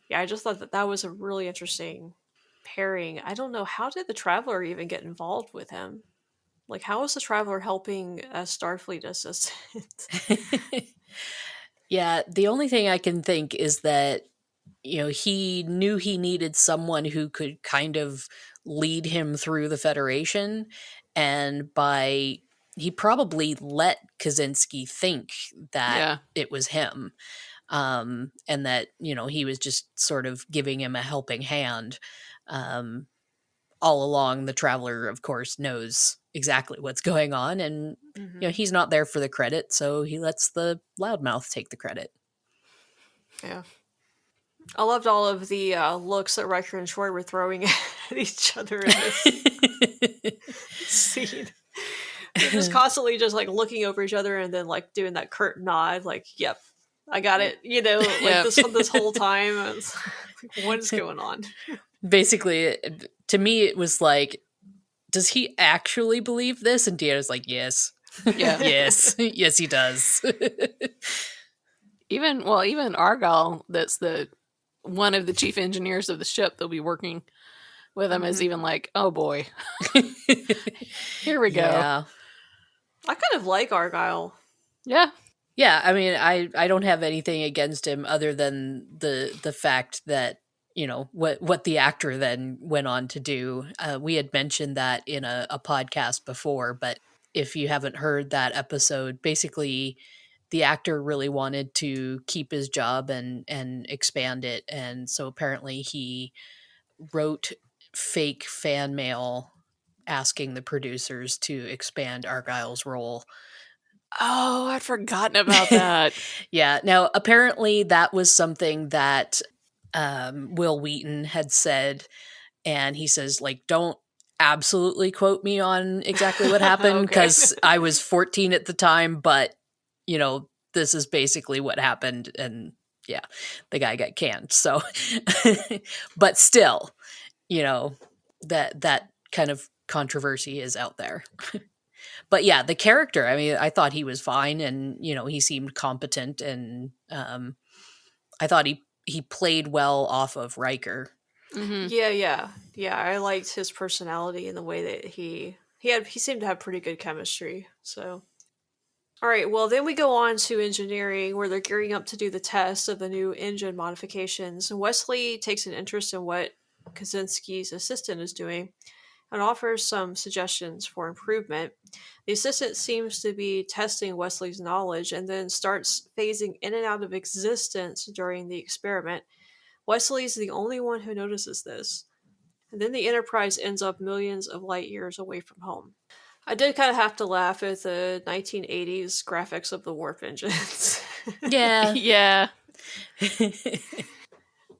B: yeah, I just thought that was a really interesting pairing. I don't know, how did the Traveler even get involved with him? Like, how is the Traveler helping a Starfleet assistant?
A: Yeah, the only thing I can think is that, he knew he needed someone who could kind of lead him through the Federation. And he probably let Kaczynski think that it was him. And that, he was just sort of giving him a helping hand. All along, the Traveler, of course, knows exactly what's going on. And, he's not there for the credit, so he lets the loudmouth take the credit.
B: Yeah. I loved all of the looks that Riker and Troy were throwing at each other in this scene. They're just constantly just like looking over each other and then like doing that curt nod, like, yep, I got it. This whole time. It's like, what is going on?
A: Basically, to me, it was like, does he actually believe this? And Deanna's like, yes.
C: Yeah.
A: Yes. Yes, he does.
C: Even Argyle, that's one of the chief engineers of the ship that'll be working with him, is even like, oh boy. Here we go.
A: Yeah.
B: I kind of like Argyle.
C: Yeah.
A: Yeah, I mean, I don't have anything against him other than the fact that, what the actor then went on to do. We had mentioned that in a podcast before, but if you haven't heard that episode, basically the actor really wanted to keep his job and expand it. And so apparently he wrote fake fan mail asking the producers to expand Argyle's role.
C: Oh, I'd forgotten about that.
A: Yeah. Now, apparently that was something that Will Wheaton had said, and he says, like, don't absolutely quote me on exactly what happened because I was 14 at the time, but, this is basically what happened. And yeah, the guy got canned. So, but still, that kind of controversy is out there. But yeah, the character, I mean, I thought he was fine and, he seemed competent and I thought he played well off of Riker.
B: Mm-hmm. Yeah. I liked his personality and the way that he seemed to have pretty good chemistry. So, all right. Well, then we go on to engineering, where they're gearing up to do the test of the new engine modifications. And Wesley takes an interest in what Kaczynski's assistant is doing and offers some suggestions for improvement. The assistant seems to be testing Wesley's knowledge and then starts phasing in and out of existence during the experiment. Wesley's the only one who notices this. And then the Enterprise ends up millions of light years away from home. I did kind of have to laugh at the 1980s graphics of the warp engines.
A: Yeah.
C: Yeah.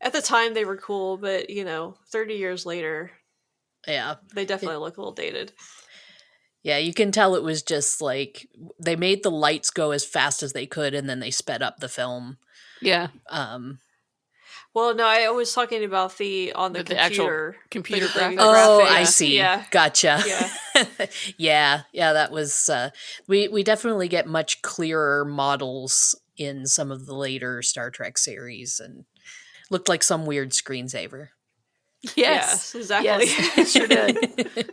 B: At the time, they were cool, but, 30 years later,
A: Yeah.
B: they definitely look a little dated.
A: Yeah, you can tell it was just like they made the lights go as fast as they could and then they sped up the film.
C: Yeah.
B: Well, no, I was talking about the
C: actual computer graphics.
A: Oh,
B: graphics.
A: I see.
B: Yeah.
A: Gotcha.
B: Yeah.
A: yeah, that was we definitely get much clearer models in some of the later Star Trek series and looked like some weird screensaver.
B: Yes, exactly.
C: Yes, it sure did.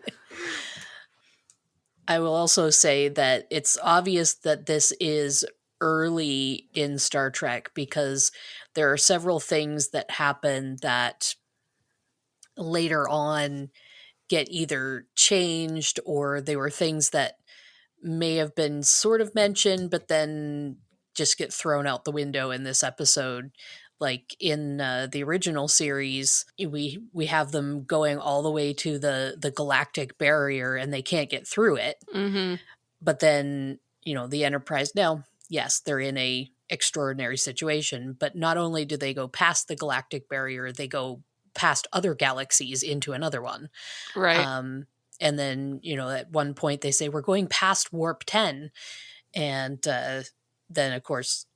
A: I will also say that it's obvious that this is early in Star Trek because there are several things that happen that later on get either changed or they were things that may have been sort of mentioned but then just get thrown out the window in this episode. Like in the original series, we have them going all the way to the galactic barrier and they can't get through it.
C: Mm-hmm.
A: But then, the Enterprise, now, yes, they're in a extraordinary situation, but not only do they go past the galactic barrier, they go past other galaxies into another one.
C: Right.
A: And then, at one point they say, we're going past warp 10. And then, of course,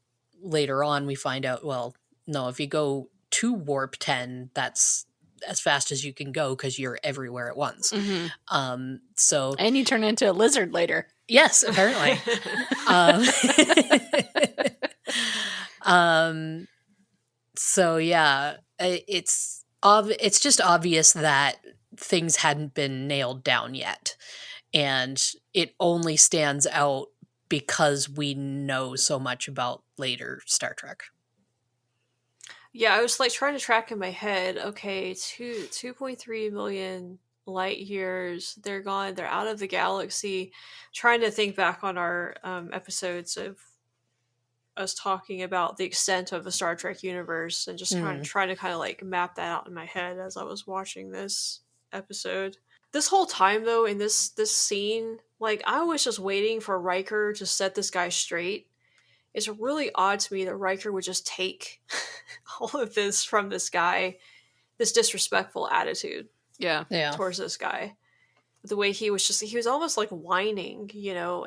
A: later on we find out, well, no, if you go to warp 10, that's as fast as you can go because you're everywhere at once.
C: Mm-hmm.
A: So
C: and you turn into a lizard later.
A: Yes, apparently. So yeah, it's just obvious that things hadn't been nailed down yet, and it only stands out because we know so much about later Star Trek.
B: Yeah, I was like trying to track in my head. Okay, 2.3 million light years. They're gone. They're out of the galaxy. Trying to think back on our episodes of us talking about the extent of the Star Trek universe and just trying to kind of like map that out in my head as I was watching this episode. This whole time though, in this scene, like I was just waiting for Riker to set this guy straight. It's really odd to me that Riker would just take all of this from this guy, this disrespectful attitude towards this guy. The way he was almost like whining,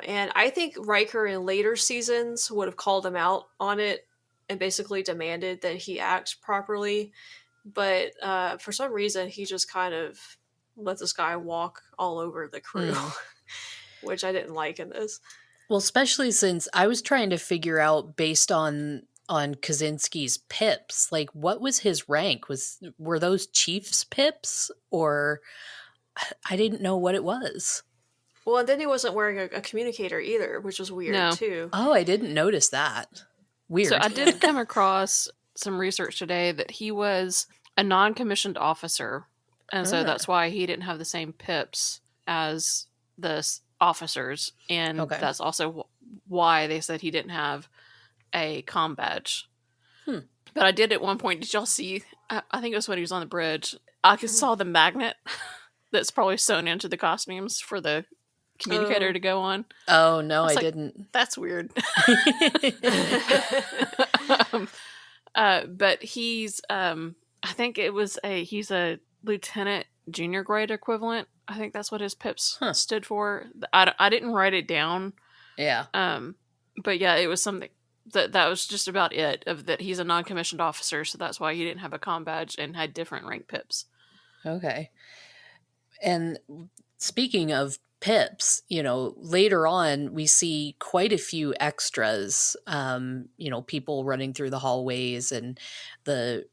B: and I think Riker in later seasons would have called him out on it and basically demanded that he act properly. But for some reason, he just kind of let this guy walk all over the crew, which I didn't like in this.
A: Well, especially since I was trying to figure out based on Kaczynski's pips, like what was his rank? Were those Chief's pips or I didn't know what it was.
B: Well, and then he wasn't wearing a communicator either, which was weird too.
A: Oh, I didn't notice that. Weird.
C: So I did come across some research today that he was a non-commissioned officer, and so that's why he didn't have the same pips as the officers, and that's also why they said he didn't have a comm badge. But I did at one point, did y'all see, I think it was when he was on the bridge, I saw the magnet that's probably sewn into the costumes for the communicator to go on.
A: Oh, no, I didn't.
C: That's weird. But he's, I think he's a lieutenant junior grade equivalent. I think that's what his pips stood for. I didn't write it down.
A: Yeah.
C: But yeah, it was something that was just about it, of that he's a non-commissioned officer, so that's why he didn't have a comm badge and had different rank pips.
A: Okay. And speaking of pips, later on we see quite a few extras, people running through the hallways and the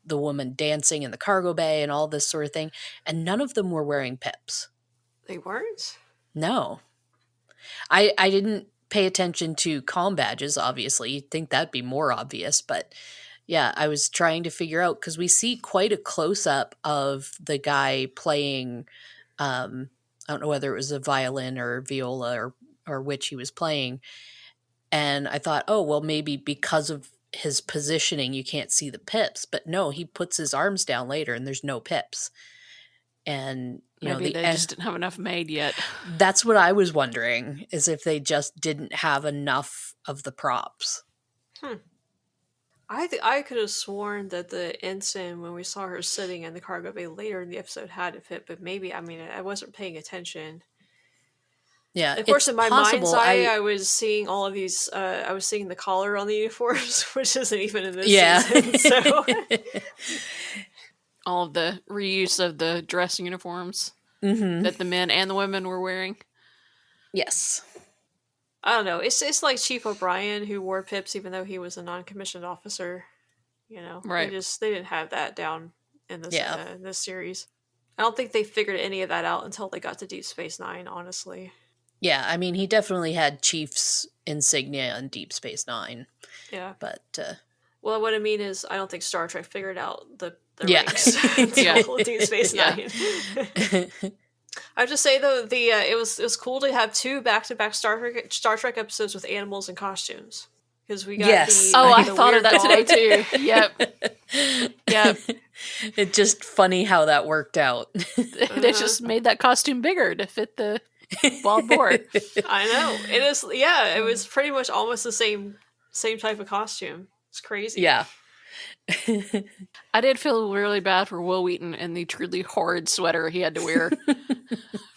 A: woman dancing in the cargo bay and all this sort of thing. And none of them were wearing pips.
B: They weren't?
A: No. I didn't pay attention to comm badges, obviously. You'd think that'd be more obvious, but yeah, I was trying to figure out because we see quite a close-up of the guy playing, I don't know whether it was a violin or viola or which he was playing. And I thought, oh, well, maybe because of his positioning, you can't see the pips. But no, he puts his arms down later and there's no pips. And
C: maybe they just didn't have enough made yet.
A: That's what I was wondering, is if they just didn't have enough of the props.
B: I could have sworn that the ensign, when we saw her sitting in the cargo bay later in the episode, had a pip, but maybe, I mean, I wasn't paying attention.
A: Yeah,
B: of course, in my mind's eye,
A: I
B: was seeing all of these. I was seeing the collar on the uniforms, which isn't even in this
A: season.
B: So
C: all of the reuse of the dress uniforms that the men and the women were wearing.
A: Yes.
B: I don't know. It's like Chief O'Brien, who wore pips even though he was a non-commissioned officer.
C: Right?
B: They didn't have that down in this this series. I don't think they figured any of that out until they got to Deep Space Nine. Honestly.
A: Yeah, I mean, he definitely had Chief's insignia on Deep Space Nine.
B: Yeah,
A: but
B: well, what I mean is, I don't think Star Trek figured out the ranks until Deep Space Nine. I have to say though, it was cool to have 2 back-to-back Star Trek episodes with animals and costumes, because we got
C: I thought of that today too. Yep.
B: It's
A: just funny how that worked out.
C: They just made that costume bigger to fit the wild boar.
B: I know it is. Yeah, it was pretty much almost the same type of costume. It's crazy.
A: Yeah.
C: I did feel really bad for Will Wheaton and the truly horrid sweater he had to wear.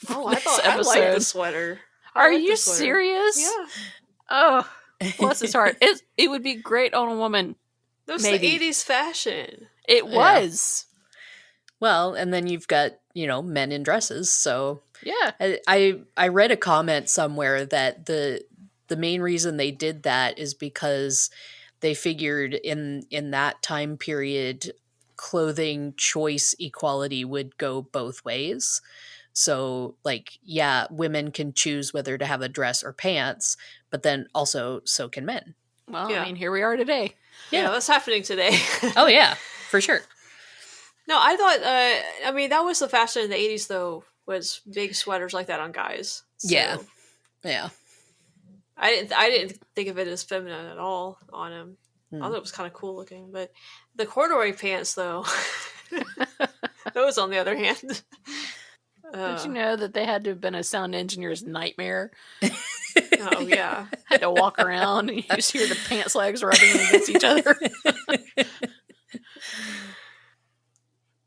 B: I thought I liked the sweater.
C: Are you serious?
B: Yeah.
C: Oh, bless his heart. It would be great on a woman.
B: That was the 80s fashion.
C: It was.
A: Well, and then you've got, men in dresses. So
C: yeah,
A: I read a comment somewhere that the main reason they did that is because they figured in that time period, clothing choice equality would go both ways. So, women can choose whether to have a dress or pants, but then also so can men.
C: Well, I mean, here we are today.
B: Yeah, that's happening today.
A: Oh, yeah, for sure.
B: No, I thought, that was the fashion in the 80s, though, was big sweaters like that on guys. So
A: Yeah.
B: I didn't think of it as feminine at all on him. I thought it was kind of cool looking, but the corduroy pants, though, those on the other hand.
C: Did you know that they had to have been a sound engineer's nightmare?
B: Oh, yeah.
C: Had to walk around and you just hear the pants legs rubbing against each other.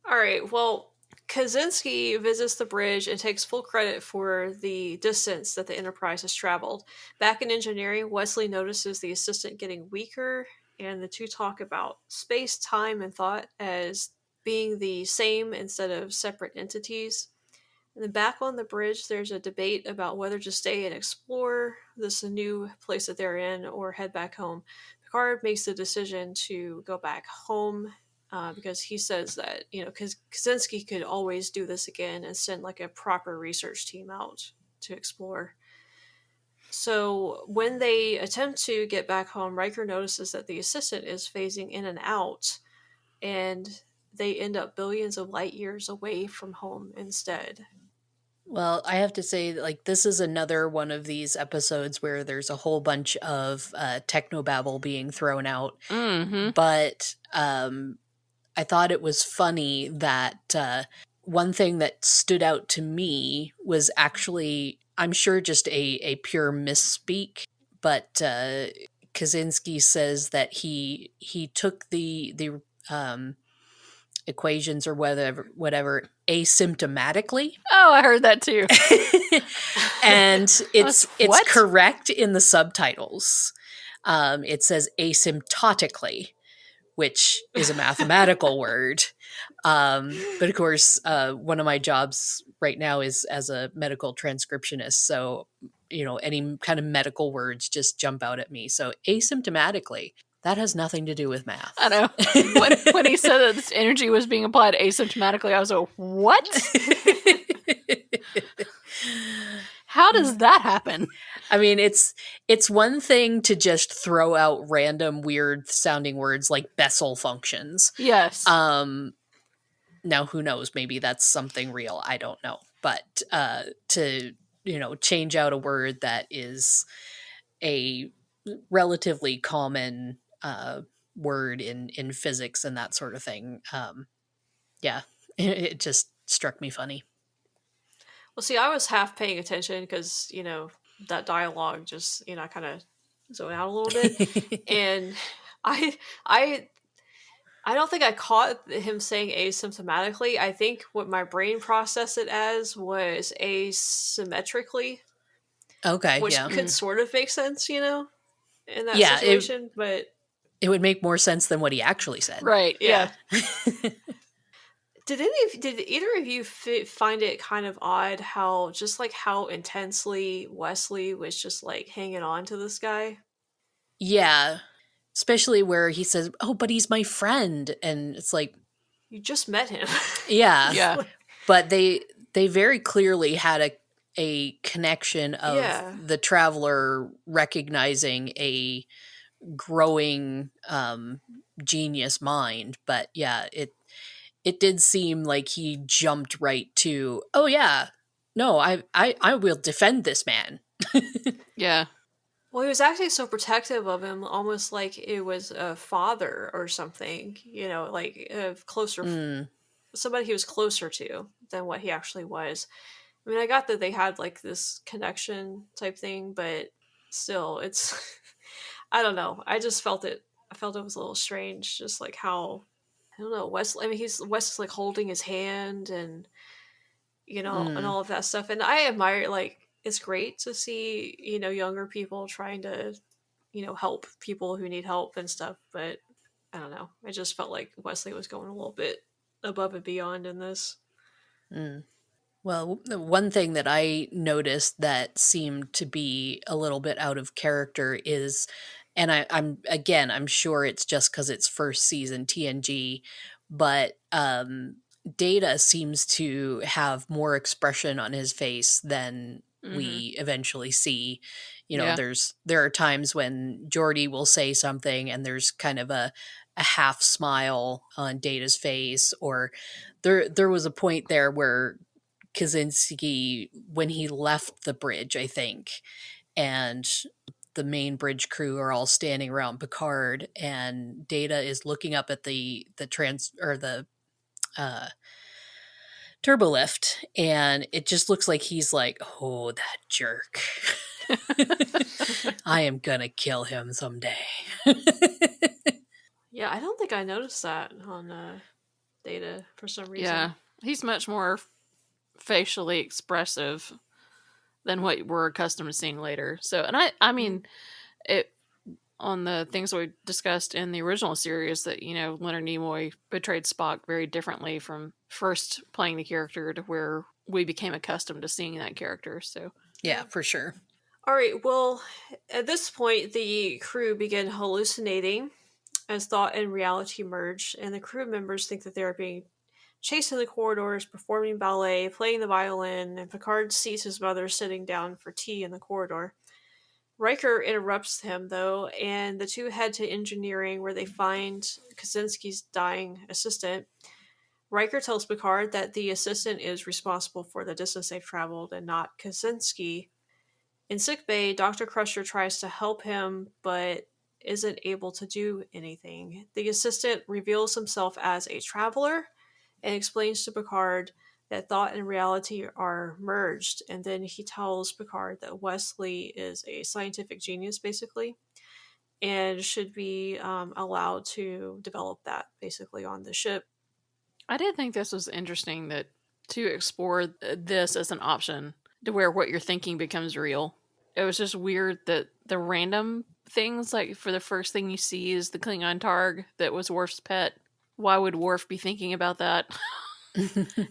B: All right, well, Kaczynski visits the bridge and takes full credit for the distance that the Enterprise has traveled. Back in engineering, Wesley notices the assistant getting weaker, and the two talk about space, time, and thought as being the same instead of separate entities. And then back on the bridge, there's a debate about whether to stay and explore this new place that they're in or head back home. Picard makes the decision to go back home because he says that, because Kaczynski could always do this again and send a proper research team out to explore. So when they attempt to get back home, Riker notices that the assistant is phasing in and out, and they end up billions of light years away from home instead.
A: Well, I have to say, this is another one of these episodes where there's a whole bunch of technobabble being thrown out.
C: Mm-hmm.
A: But I thought it was funny that one thing that stood out to me was actually, I'm sure, just a pure misspeak. But Kaczynski says that he took the equations or whatever asymptomatically.
C: Oh, I heard that too.
A: And it's correct in the subtitles. It says asymptotically, which is a mathematical word. But of course, one of my jobs right now is as a medical transcriptionist. So, any kind of medical words just jump out at me. So asymptomatically, that has nothing to do with math.
C: I know. When he said that this energy was being applied asymptomatically, I was like, what? How does that happen?
A: I mean, it's one thing to just throw out random weird sounding words like Bessel functions.
C: Yes.
A: Now, who knows? Maybe that's something real. I don't know. But to, change out a word that is a relatively common word in physics and that sort of thing. Yeah, it just struck me funny.
B: Well, see, I was half paying attention because, that dialogue just, I kind of zone out a little bit. And I, I, I don't think I caught him saying asymptomatically. I think what my brain processed it as was asymmetrically,
A: Okay,
B: which
A: yeah.
B: could sort of make sense, in that
A: Yeah,
B: situation, but
A: it would make more sense than what he actually said.
C: Right, yeah.
B: Did either of you find it kind of odd how intensely Wesley was just like hanging on to this guy?
A: Yeah, especially where he says, "Oh, but he's my friend," and it's like,
B: you just met him.
A: Yeah,
C: Yeah.
A: But they very clearly had a connection of the traveler recognizing a growing genius mind. But yeah, it did seem like he jumped right to, oh yeah, no, I will defend this man.
C: Yeah.
B: Well, he was actually so protective of him, almost like it was a father or something, like a closer, somebody he was closer to than what he actually was. I mean, I got that they had like this connection type thing, but still, it's, I don't know. I just felt it. I felt it was a little strange, just like how, I don't know, Wesley. I mean, Wes is like holding his hand and and all of that stuff. And I admire, like, it's great to see younger people trying to help people who need help and stuff. But I don't know. I just felt like Wesley was going a little bit above and beyond in this.
A: Well, the one thing that I noticed that seemed to be a little bit out of character is, and I'm sure it's just because it's first season TNG, but Data seems to have more expression on his face than we eventually see.
C: Yeah.
A: There are times when Geordi will say something and there's kind of a half smile on Data's face, or there was a point there where Kaczynski, when he left the bridge, I think, and the main bridge crew are all standing around Picard, and Data is looking up at the turbolift, and it just looks like he's like, oh, that jerk. I am gonna kill him someday.
B: Yeah, I don't think I noticed that on Data for some reason.
C: Yeah. He's much more facially expressive than what we're accustomed to seeing later. So, and I mean, it on the things that we discussed in the original series that, Leonard Nimoy portrayed Spock very differently from first playing the character to where we became accustomed to seeing that character. So,
A: yeah, for sure.
B: All right, well, at this point, the crew begin hallucinating as thought and reality merge, and the crew members think that they are being chased in the corridors, performing ballet, playing the violin, and Picard sees his mother sitting down for tea in the corridor. Riker interrupts him, though, and the two head to engineering, where they find Kaczynski's dying assistant. Riker tells Picard that the assistant is responsible for the distance they've traveled and not Kaczynski. In sickbay, Dr. Crusher tries to help him, but isn't able to do anything. The assistant reveals himself as a traveler and explains to Picard that thought and reality are merged, and then he tells Picard that Wesley is a scientific genius, basically, and should be allowed to develop that, basically, on the ship.
C: I did think this was interesting that to explore this as an option to where what you're thinking becomes real. It was just weird that the random things, like for the first thing you see is the Klingon Targ that was Worf's pet. Why would Worf be thinking about that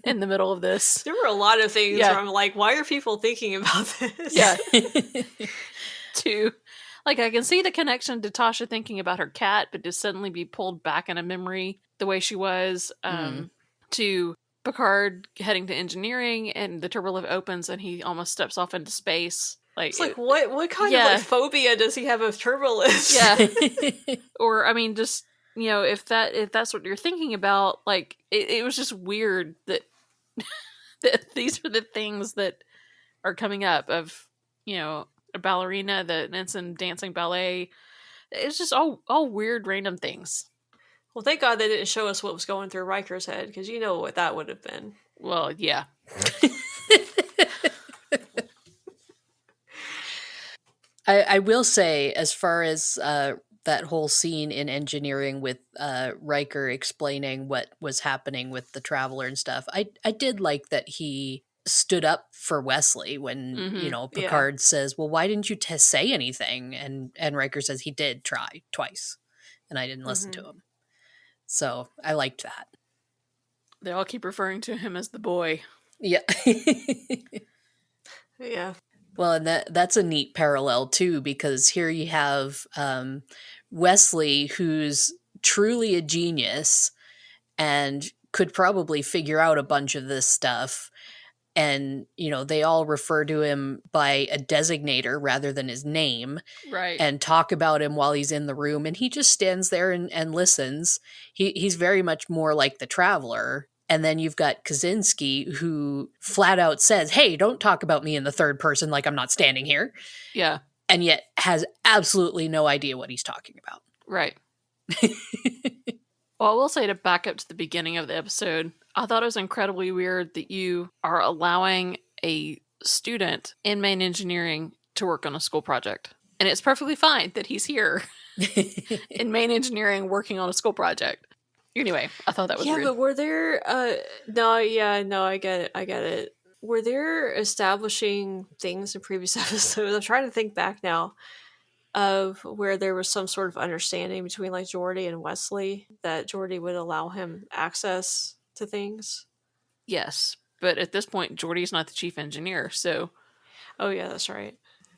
C: in the middle of this?
B: There were a lot of things where I'm like, why are people thinking about this?
C: Yeah. Like, I can see the connection to Tasha thinking about her cat, but to suddenly be pulled back in a memory the way she was, to Picard heading to engineering, and the turbolift opens and he almost steps off into space. Like,
B: it's like, what kind of like phobia does he have of turbolift?
C: Yeah. Or, I mean, just, if that's what you're thinking about, like, it was just weird that, that these are the things that are coming up of, a ballerina, the ensign dancing ballet. It's just all weird, random things.
B: Well, thank God they didn't show us what was going through Riker's head, because you know what that would have been.
C: Well, yeah.
A: I will say, as far as that whole scene in engineering with Riker explaining what was happening with the Traveler and stuff, I did like that he stood up for Wesley when, you know, Picard says, well, why didn't you say anything? And Riker says he did try twice, and I didn't listen to him. So I liked that.
C: They all keep referring to him as the boy.
A: Yeah.
B: Yeah.
A: Well, and that's a neat parallel too, because here you have Wesley, who's truly a genius and could probably figure out a bunch of this stuff. And, you know, they all refer to him by a designator rather than his name.
C: Right.
A: And talk about him while he's in the room. And he just stands there and listens. He's very much more like the Traveler. And then you've got Kaczynski, who flat out says, hey, don't talk about me in the third person like I'm not standing here.
C: Yeah.
A: And yet has absolutely no idea what he's talking about.
C: Right. Well, I will say, to back up to the beginning of the episode, I thought it was incredibly weird that you are allowing a student in main engineering to work on a school project. And it's perfectly fine that he's here in main engineering working on a school project. Anyway, I thought that was rude.
B: Yeah, but were there I get it. Were there establishing things in previous episodes? I'm trying to think back now of where there was some sort of understanding between like Geordi and Wesley that Geordi would allow him access to things.
C: Yes, but at this point, Geordi's not the chief engineer, so...
B: Oh yeah, that's right.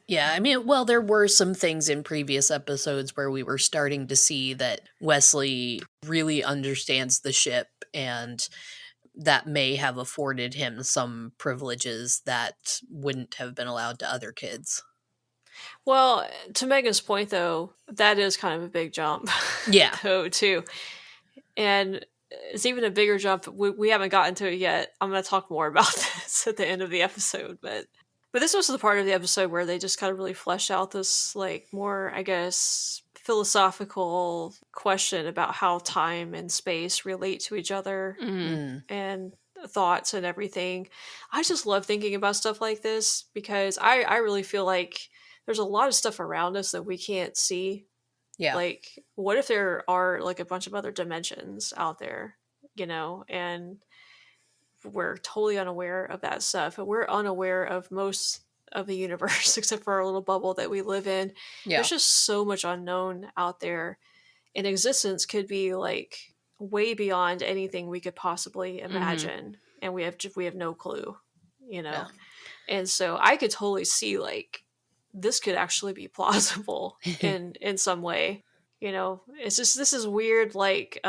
A: Yeah, I mean, well, there were some things in previous episodes where we were starting to see that Wesley really understands the ship, and that may have afforded him some privileges that wouldn't have been allowed to other kids.
B: Well, to Megan's point, though, that is kind of a big jump.
A: Yeah.
B: though, too. And it's even a bigger jump. We haven't gotten to it yet. I'm going to talk more about this at the end of the episode, but this was the part of the episode where they just kind of really fleshed out this, like, more, I guess, philosophical question about how time and space relate to each other and thoughts and everything. I just love thinking about stuff like this because I really feel like there's a lot of stuff around us that we can't see.
A: Yeah.
B: Like, what if there are, like, a bunch of other dimensions out there, you know, and we're totally unaware of that stuff. And we're unaware of most of the universe except for our little bubble that we live in.
A: Yeah.
B: There's just so much unknown out there, and existence could be like way beyond anything we could possibly imagine. And we have no clue, you know?
A: Yeah.
B: And so I could totally see, like, this could actually be plausible in some way, you know? It's just, this is weird, like,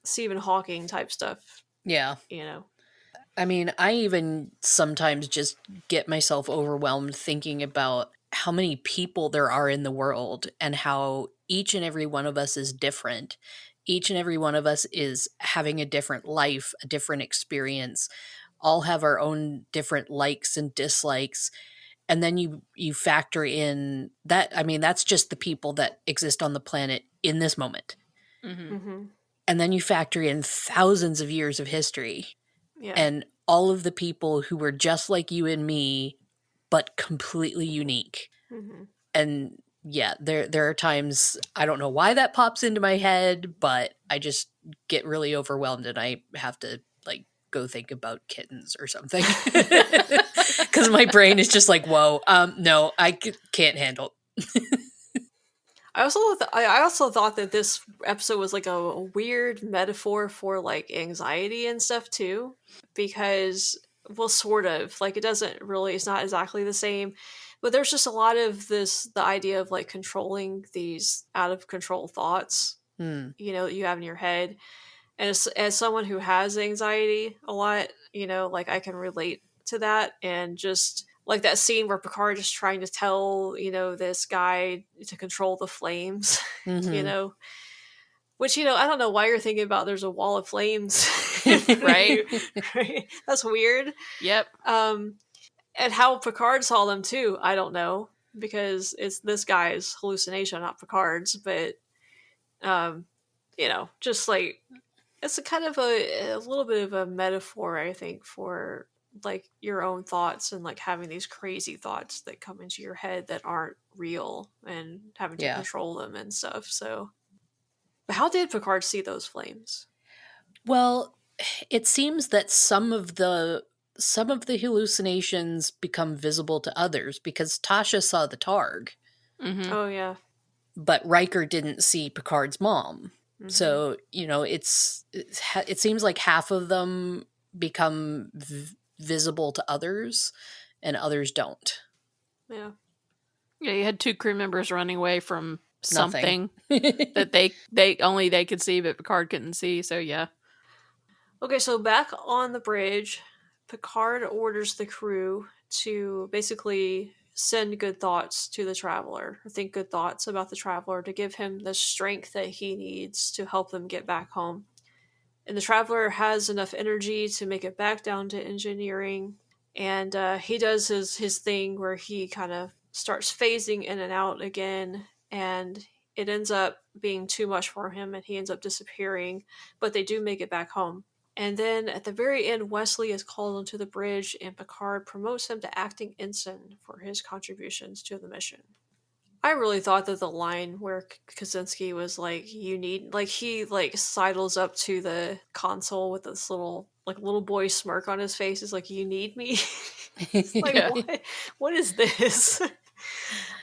B: Stephen Hawking type stuff.
A: Yeah.
B: You know?
A: I mean, I even sometimes just get myself overwhelmed thinking about how many people there are in the world and how each and every one of us is different. Each and every one of us is having a different life, a different experience, all have our own different likes and dislikes. And then you factor in that, I mean, that's just the people that exist on the planet in this moment. And then you factor in thousands of years of history.
B: Yeah.
A: And all of the people who were just like you and me, but completely unique. And yeah, there are times, I don't know why that pops into my head, but I just get really overwhelmed and I have to, like, go think about kittens or something. Because my brain is just like, whoa, no, I can't handle it.
B: I also thought that this episode was like a weird metaphor for, like, anxiety and stuff too, because, well, sort of, like, it's not exactly the same, but there's just a lot of the idea of, like, controlling these out of control thoughts, you know, that you have in your head. And as someone who has anxiety a lot, you know, like, I can relate to that. And just like that scene where Picard is trying to tell, you know, this guy to control the flames, you know, which, you know, I don't know why you're thinking about there's a wall of flames.
C: Right?
B: That's weird.
C: Yep.
B: And how Picard saw them too, I don't know. because it's this guy's hallucination, not Picard's. But just like it's a kind of a little bit of a metaphor, I think, for like your own thoughts and like having these crazy thoughts that come into your head that aren't real and having to control them and stuff. So, but how did Picard see those flames?
A: Well, it seems that some of the hallucinations become visible to others because Tasha saw the Targ.
C: Mm-hmm.
B: Oh yeah,
A: but Riker didn't see Picard's mom. Mm-hmm. So it seems like half of them become visible to others, and others don't.
B: Yeah.
C: Yeah, you had 2 crew members running away from something that they could see, but Picard couldn't see. So yeah.
B: Okay, so back on the bridge, Picard orders the crew to basically send good thoughts to the Traveler, or think good thoughts about the Traveler to give him the strength that he needs to help them get back home. And the Traveler has enough energy to make it back down to engineering, and he does his thing where he kind of starts phasing in and out again, and it ends up being too much for him, and he ends up disappearing, but they do make it back home. And then at the very end, Wesley is called onto the bridge, and Picard promotes him to acting ensign for his contributions to the mission. I really thought that the line where Kaczynski was like, "You need," like he like sidles up to the console with this little boy smirk on his face, is like, "You need me." Like, what is this?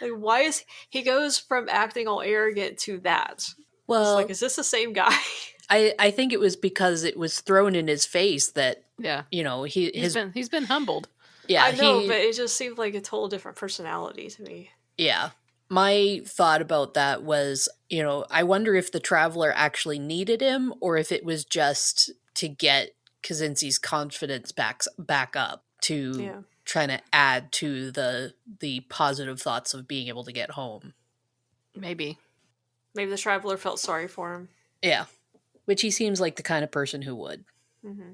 B: Like, why is he goes from acting all arrogant to that?
A: Well,
B: it's like, is this the same guy?
A: I think it was because it was thrown in his face that he's
C: been humbled.
A: Yeah,
B: I know, but it just seemed like a total different personality to me.
A: Yeah. My thought about that was, I wonder if the Traveler actually needed him or if it was just to get Kaczynski's confidence back up to trying to add to the positive thoughts of being able to get home.
C: Maybe
B: the Traveler felt sorry for him.
A: Yeah. Which he seems like the kind of person who would.
B: Mm-hmm.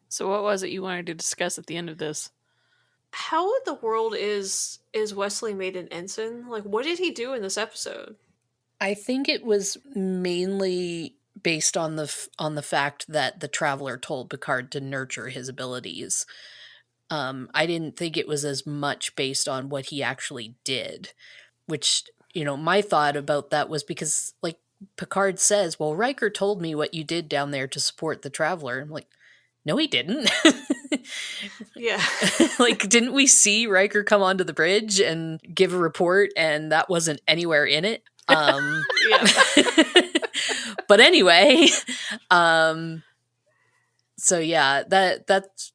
C: So what was it you wanted to discuss at the end of this?
B: How in the world is Wesley made an ensign? Like, what did he do in this episode?
A: I think it was mainly based on the fact that the Traveler told Picard to nurture his abilities. I didn't think it was as much based on what he actually did, which, my thought about that was because, like, Picard says, well, Riker told me what you did down there to support the Traveler. I'm like, no, he didn't.
B: Yeah.
A: Like, didn't we see Riker come onto the bridge and give a report and that wasn't anywhere in it?
B: Yeah.
A: But anyway, so yeah, that's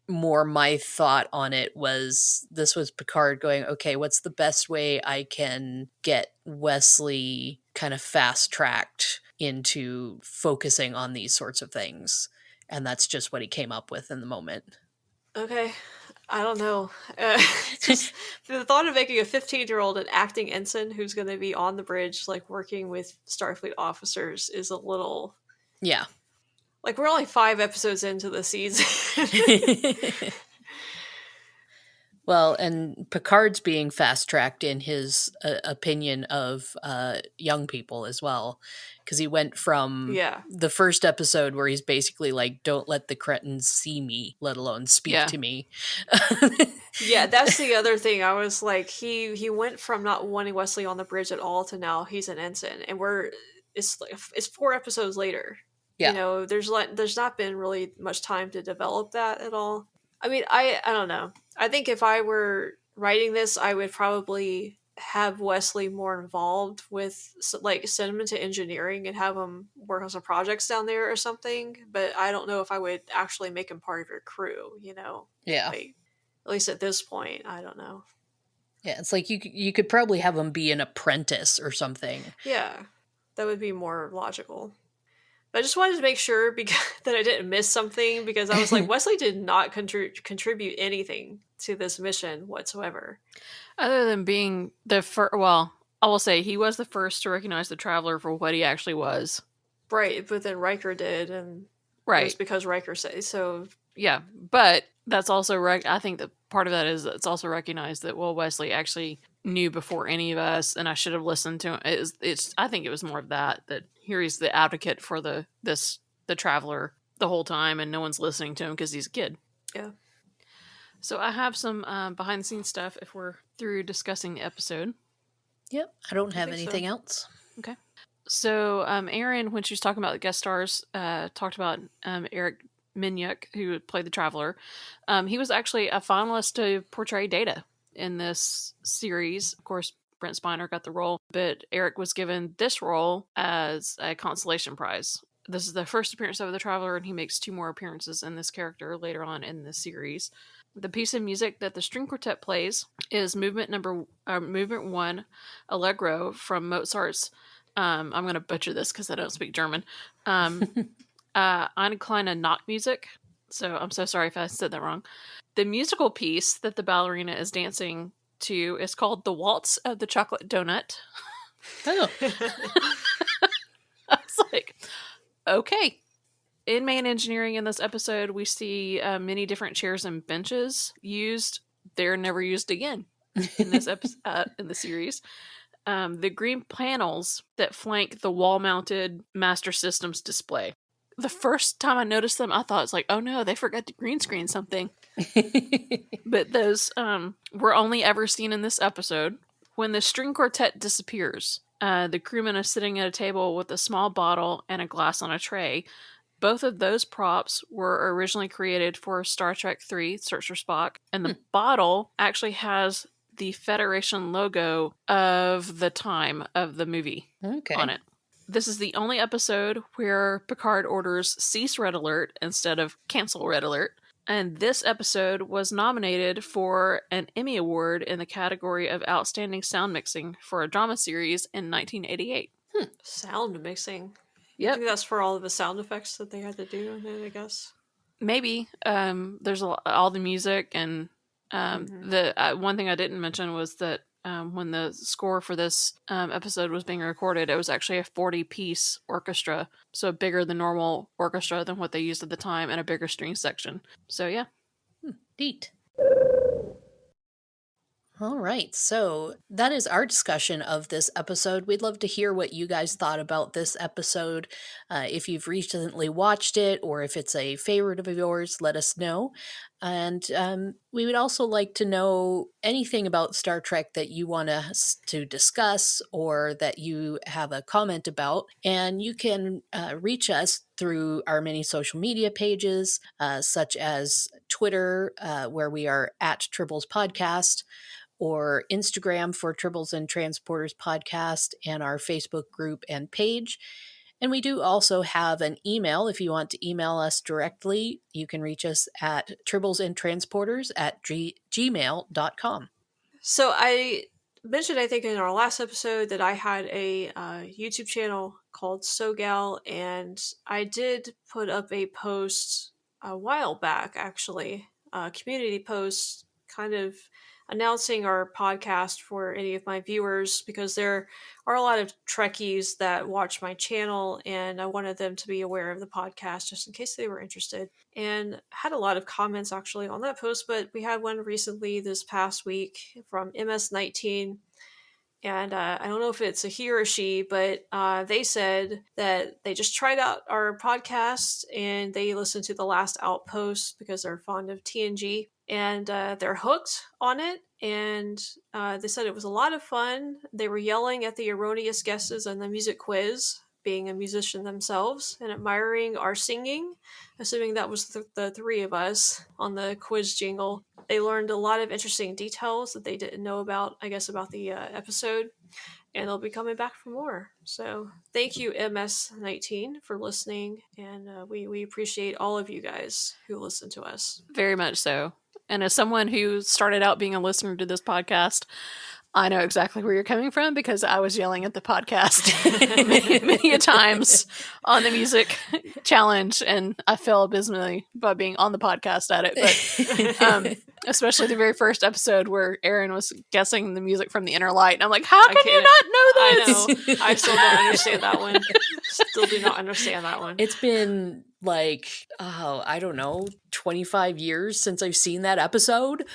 A: more my thought on it. This was Picard going, okay, what's the best way I can get Wesley kind of fast-tracked into focusing on these sorts of things? And that's just what he came up with in the moment.
B: Okay. I don't know. Just the thought of making a 15-year-old an acting ensign who's going to be on the bridge, like working with Starfleet officers, is a little...
A: Yeah.
B: Like, we're only 5 episodes into the season.
A: Well, and Picard's being fast-tracked in his opinion of young people as well. Because he went from the first episode where he's basically like, don't let the cretins see me, let alone speak to me.
B: Yeah, that's the other thing. I was like, he went from not wanting Wesley on the bridge at all to now he's an ensign. And it's 4 episodes later. Yeah. There's not been really much time to develop that at all. I mean, I don't know. I think if I were writing this, I would probably have Wesley more involved with, like, send him into engineering and have him work on some projects down there or something. But I don't know if I would actually make him part of your crew,
A: Yeah.
B: Like, at least at this point, I don't know.
A: Yeah, it's like you could probably have him be an apprentice or something.
B: Yeah, that would be more logical. I just wanted to make sure that I didn't miss something, because I was like, Wesley did not contribute anything to this mission whatsoever.
C: Other than being the first, well, I will say he was the first to recognize the Traveler for what he actually was.
B: Right, but then Riker did, and it was because Riker said so.
C: Yeah, but that's also I think that part of that is it's also recognized that, well, Wesley actually knew before any of us, and I should have listened to him. I think it was more of that here he's the advocate for the traveler the whole time, and no one's listening to him because he's a kid.
B: Yeah.
C: So I have some behind the scenes stuff if we're through discussing the episode.
A: Yep, I don't have anything else.
C: Okay. So Erin, when she was talking about the guest stars, talked about Eric Minyuk, who played the Traveler. He was actually a finalist to portray Data in this series. Of course, Brent Spiner got the role, but Eric was given this role as a consolation prize. This is the first appearance of the Traveler, and he makes 2 more appearances in this character later on in the series. The piece of music that the string quartet plays is movement 1, Allegro, from Mozart's. I'm going to butcher this because I don't speak German. Eine kleine Nachtmusik. So I'm so sorry if I said that wrong. The musical piece that the ballerina is dancing to is called The Waltz of the Chocolate Donut.
A: Oh.
C: I was like, okay. In main engineering in this episode, we see many different chairs and benches used. They're never used again in this episode, in the series. The green panels that flank the wall-mounted Master Systems display. The first time I noticed them, I thought, it's like, oh no, they forgot to green screen something. But those were only ever seen in this episode. When the string quartet disappears, the crewman is sitting at a table with a small bottle and a glass on a tray. Both of those props were originally created for Star Trek III, Search for Spock, and the bottle actually has the Federation logo of the time of the movie on it. This is the only episode where Picard orders cease red alert instead of cancel red alert. And this episode was nominated for an Emmy Award in the category of Outstanding Sound Mixing for a drama series in 1988.
B: Sound mixing.
C: Yep.
B: I think that's for all of the sound effects that they had to do in it, I guess.
C: Maybe. There's all the music, and the one thing I didn't mention was that when the score for this episode was being recorded, it was actually a 40-piece orchestra, so bigger than normal orchestra than what they used at the time, and a bigger string section. So yeah.
A: Neat. All right, so that is our discussion of this episode. We'd love to hear what you guys thought about this episode. If you've recently watched it, or if it's a favorite of yours, let us know. And we would also like to know anything about Star Trek that you want us to discuss, or that you have a comment about. And you can reach us through our many social media pages, such as Twitter, where we are at Tribbles Podcast, or Instagram for Tribbles and Transporters Podcast, and our Facebook group and page. And we do also have an email. If you want to email us directly, you can reach us at tribblesandtransporters@gmail.com.
B: So I mentioned, I think, in our last episode that I had a YouTube channel called SoGal, and I did put up a post a while back, actually, a community post kind of announcing our podcast for any of my viewers, because there are a lot of Trekkies that watch my channel, and I wanted them to be aware of the podcast just in case they were interested. And had a lot of comments actually on that post, but we had one recently this past week from MS19. And I don't know if it's a he or she, but they said that they just tried out our podcast and they listened to The Last Outpost because they're fond of TNG. And they're hooked on it. And they said it was a lot of fun. They were yelling at the erroneous guesses on the music quiz, being a musician themselves, and admiring our singing, assuming that was the three of us on the quiz jingle. They learned a lot of interesting details that they didn't know about, I guess, about the episode. And they'll be coming back for more. So thank you, MS19, for listening. And we appreciate all of you guys who listen to us.
C: Very much so. And as someone who started out being a listener to this podcast, I know exactly where you're coming from, because I was yelling at the podcast many a times on the music challenge, and I fell abysmally by being on the podcast at it. But especially the very first episode where Erin was guessing the music from The Inner Light, and I'm like, how can you not know this?
B: I know. I still don't understand that one. Still do not understand that one.
A: It's been like, I don't know, 25 years since I've seen that episode.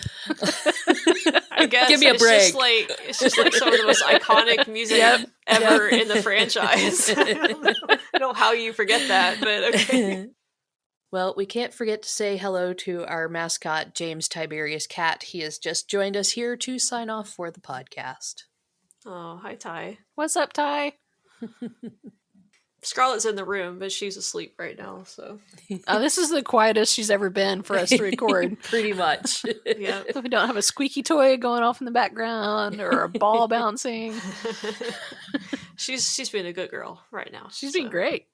B: I guess
A: Give me a break.
B: It's just like some of the most iconic music ever in the franchise. I don't know how you forget that, but okay.
A: Well, we can't forget to say hello to our mascot, James Tiberius Cat. He has just joined us here to sign off for the podcast.
B: Oh, hi, Ty.
C: What's up, Ty?
B: Scarlett's in the room, but she's asleep right now, so.
C: Oh, this is the quietest she's ever been for us to record.
A: Pretty much.
B: Yeah.
C: So we don't have a squeaky toy going off in the background or a ball bouncing.
B: She's being a good girl right now.
C: She's being great.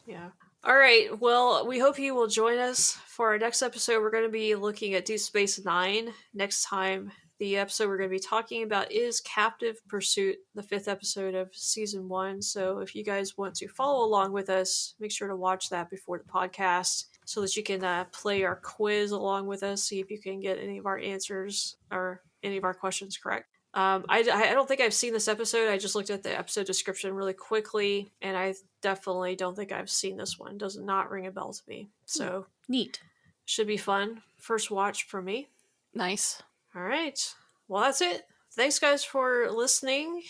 B: Yeah. All right. Well, we hope you will join us for our next episode. We're going to be looking at Deep Space Nine next time. The episode we're going to be talking about is Captive Pursuit, the 5th episode of season 1. So if you guys want to follow along with us, make sure to watch that before the podcast so that you can play our quiz along with us, see if you can get any of our answers or any of our questions correct. I don't think I've seen this episode. I just looked at the episode description really quickly, and I definitely don't think I've seen this one. Does not ring a bell to me. So
A: neat.
B: Should be fun. First watch for me.
C: Nice.
B: All right. Well, that's it. Thanks, guys, for listening.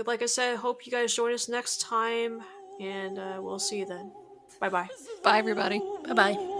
B: Like I said, hope you guys join us next time, and we'll see you then. Bye-bye.
C: Bye, everybody.
A: Bye-bye.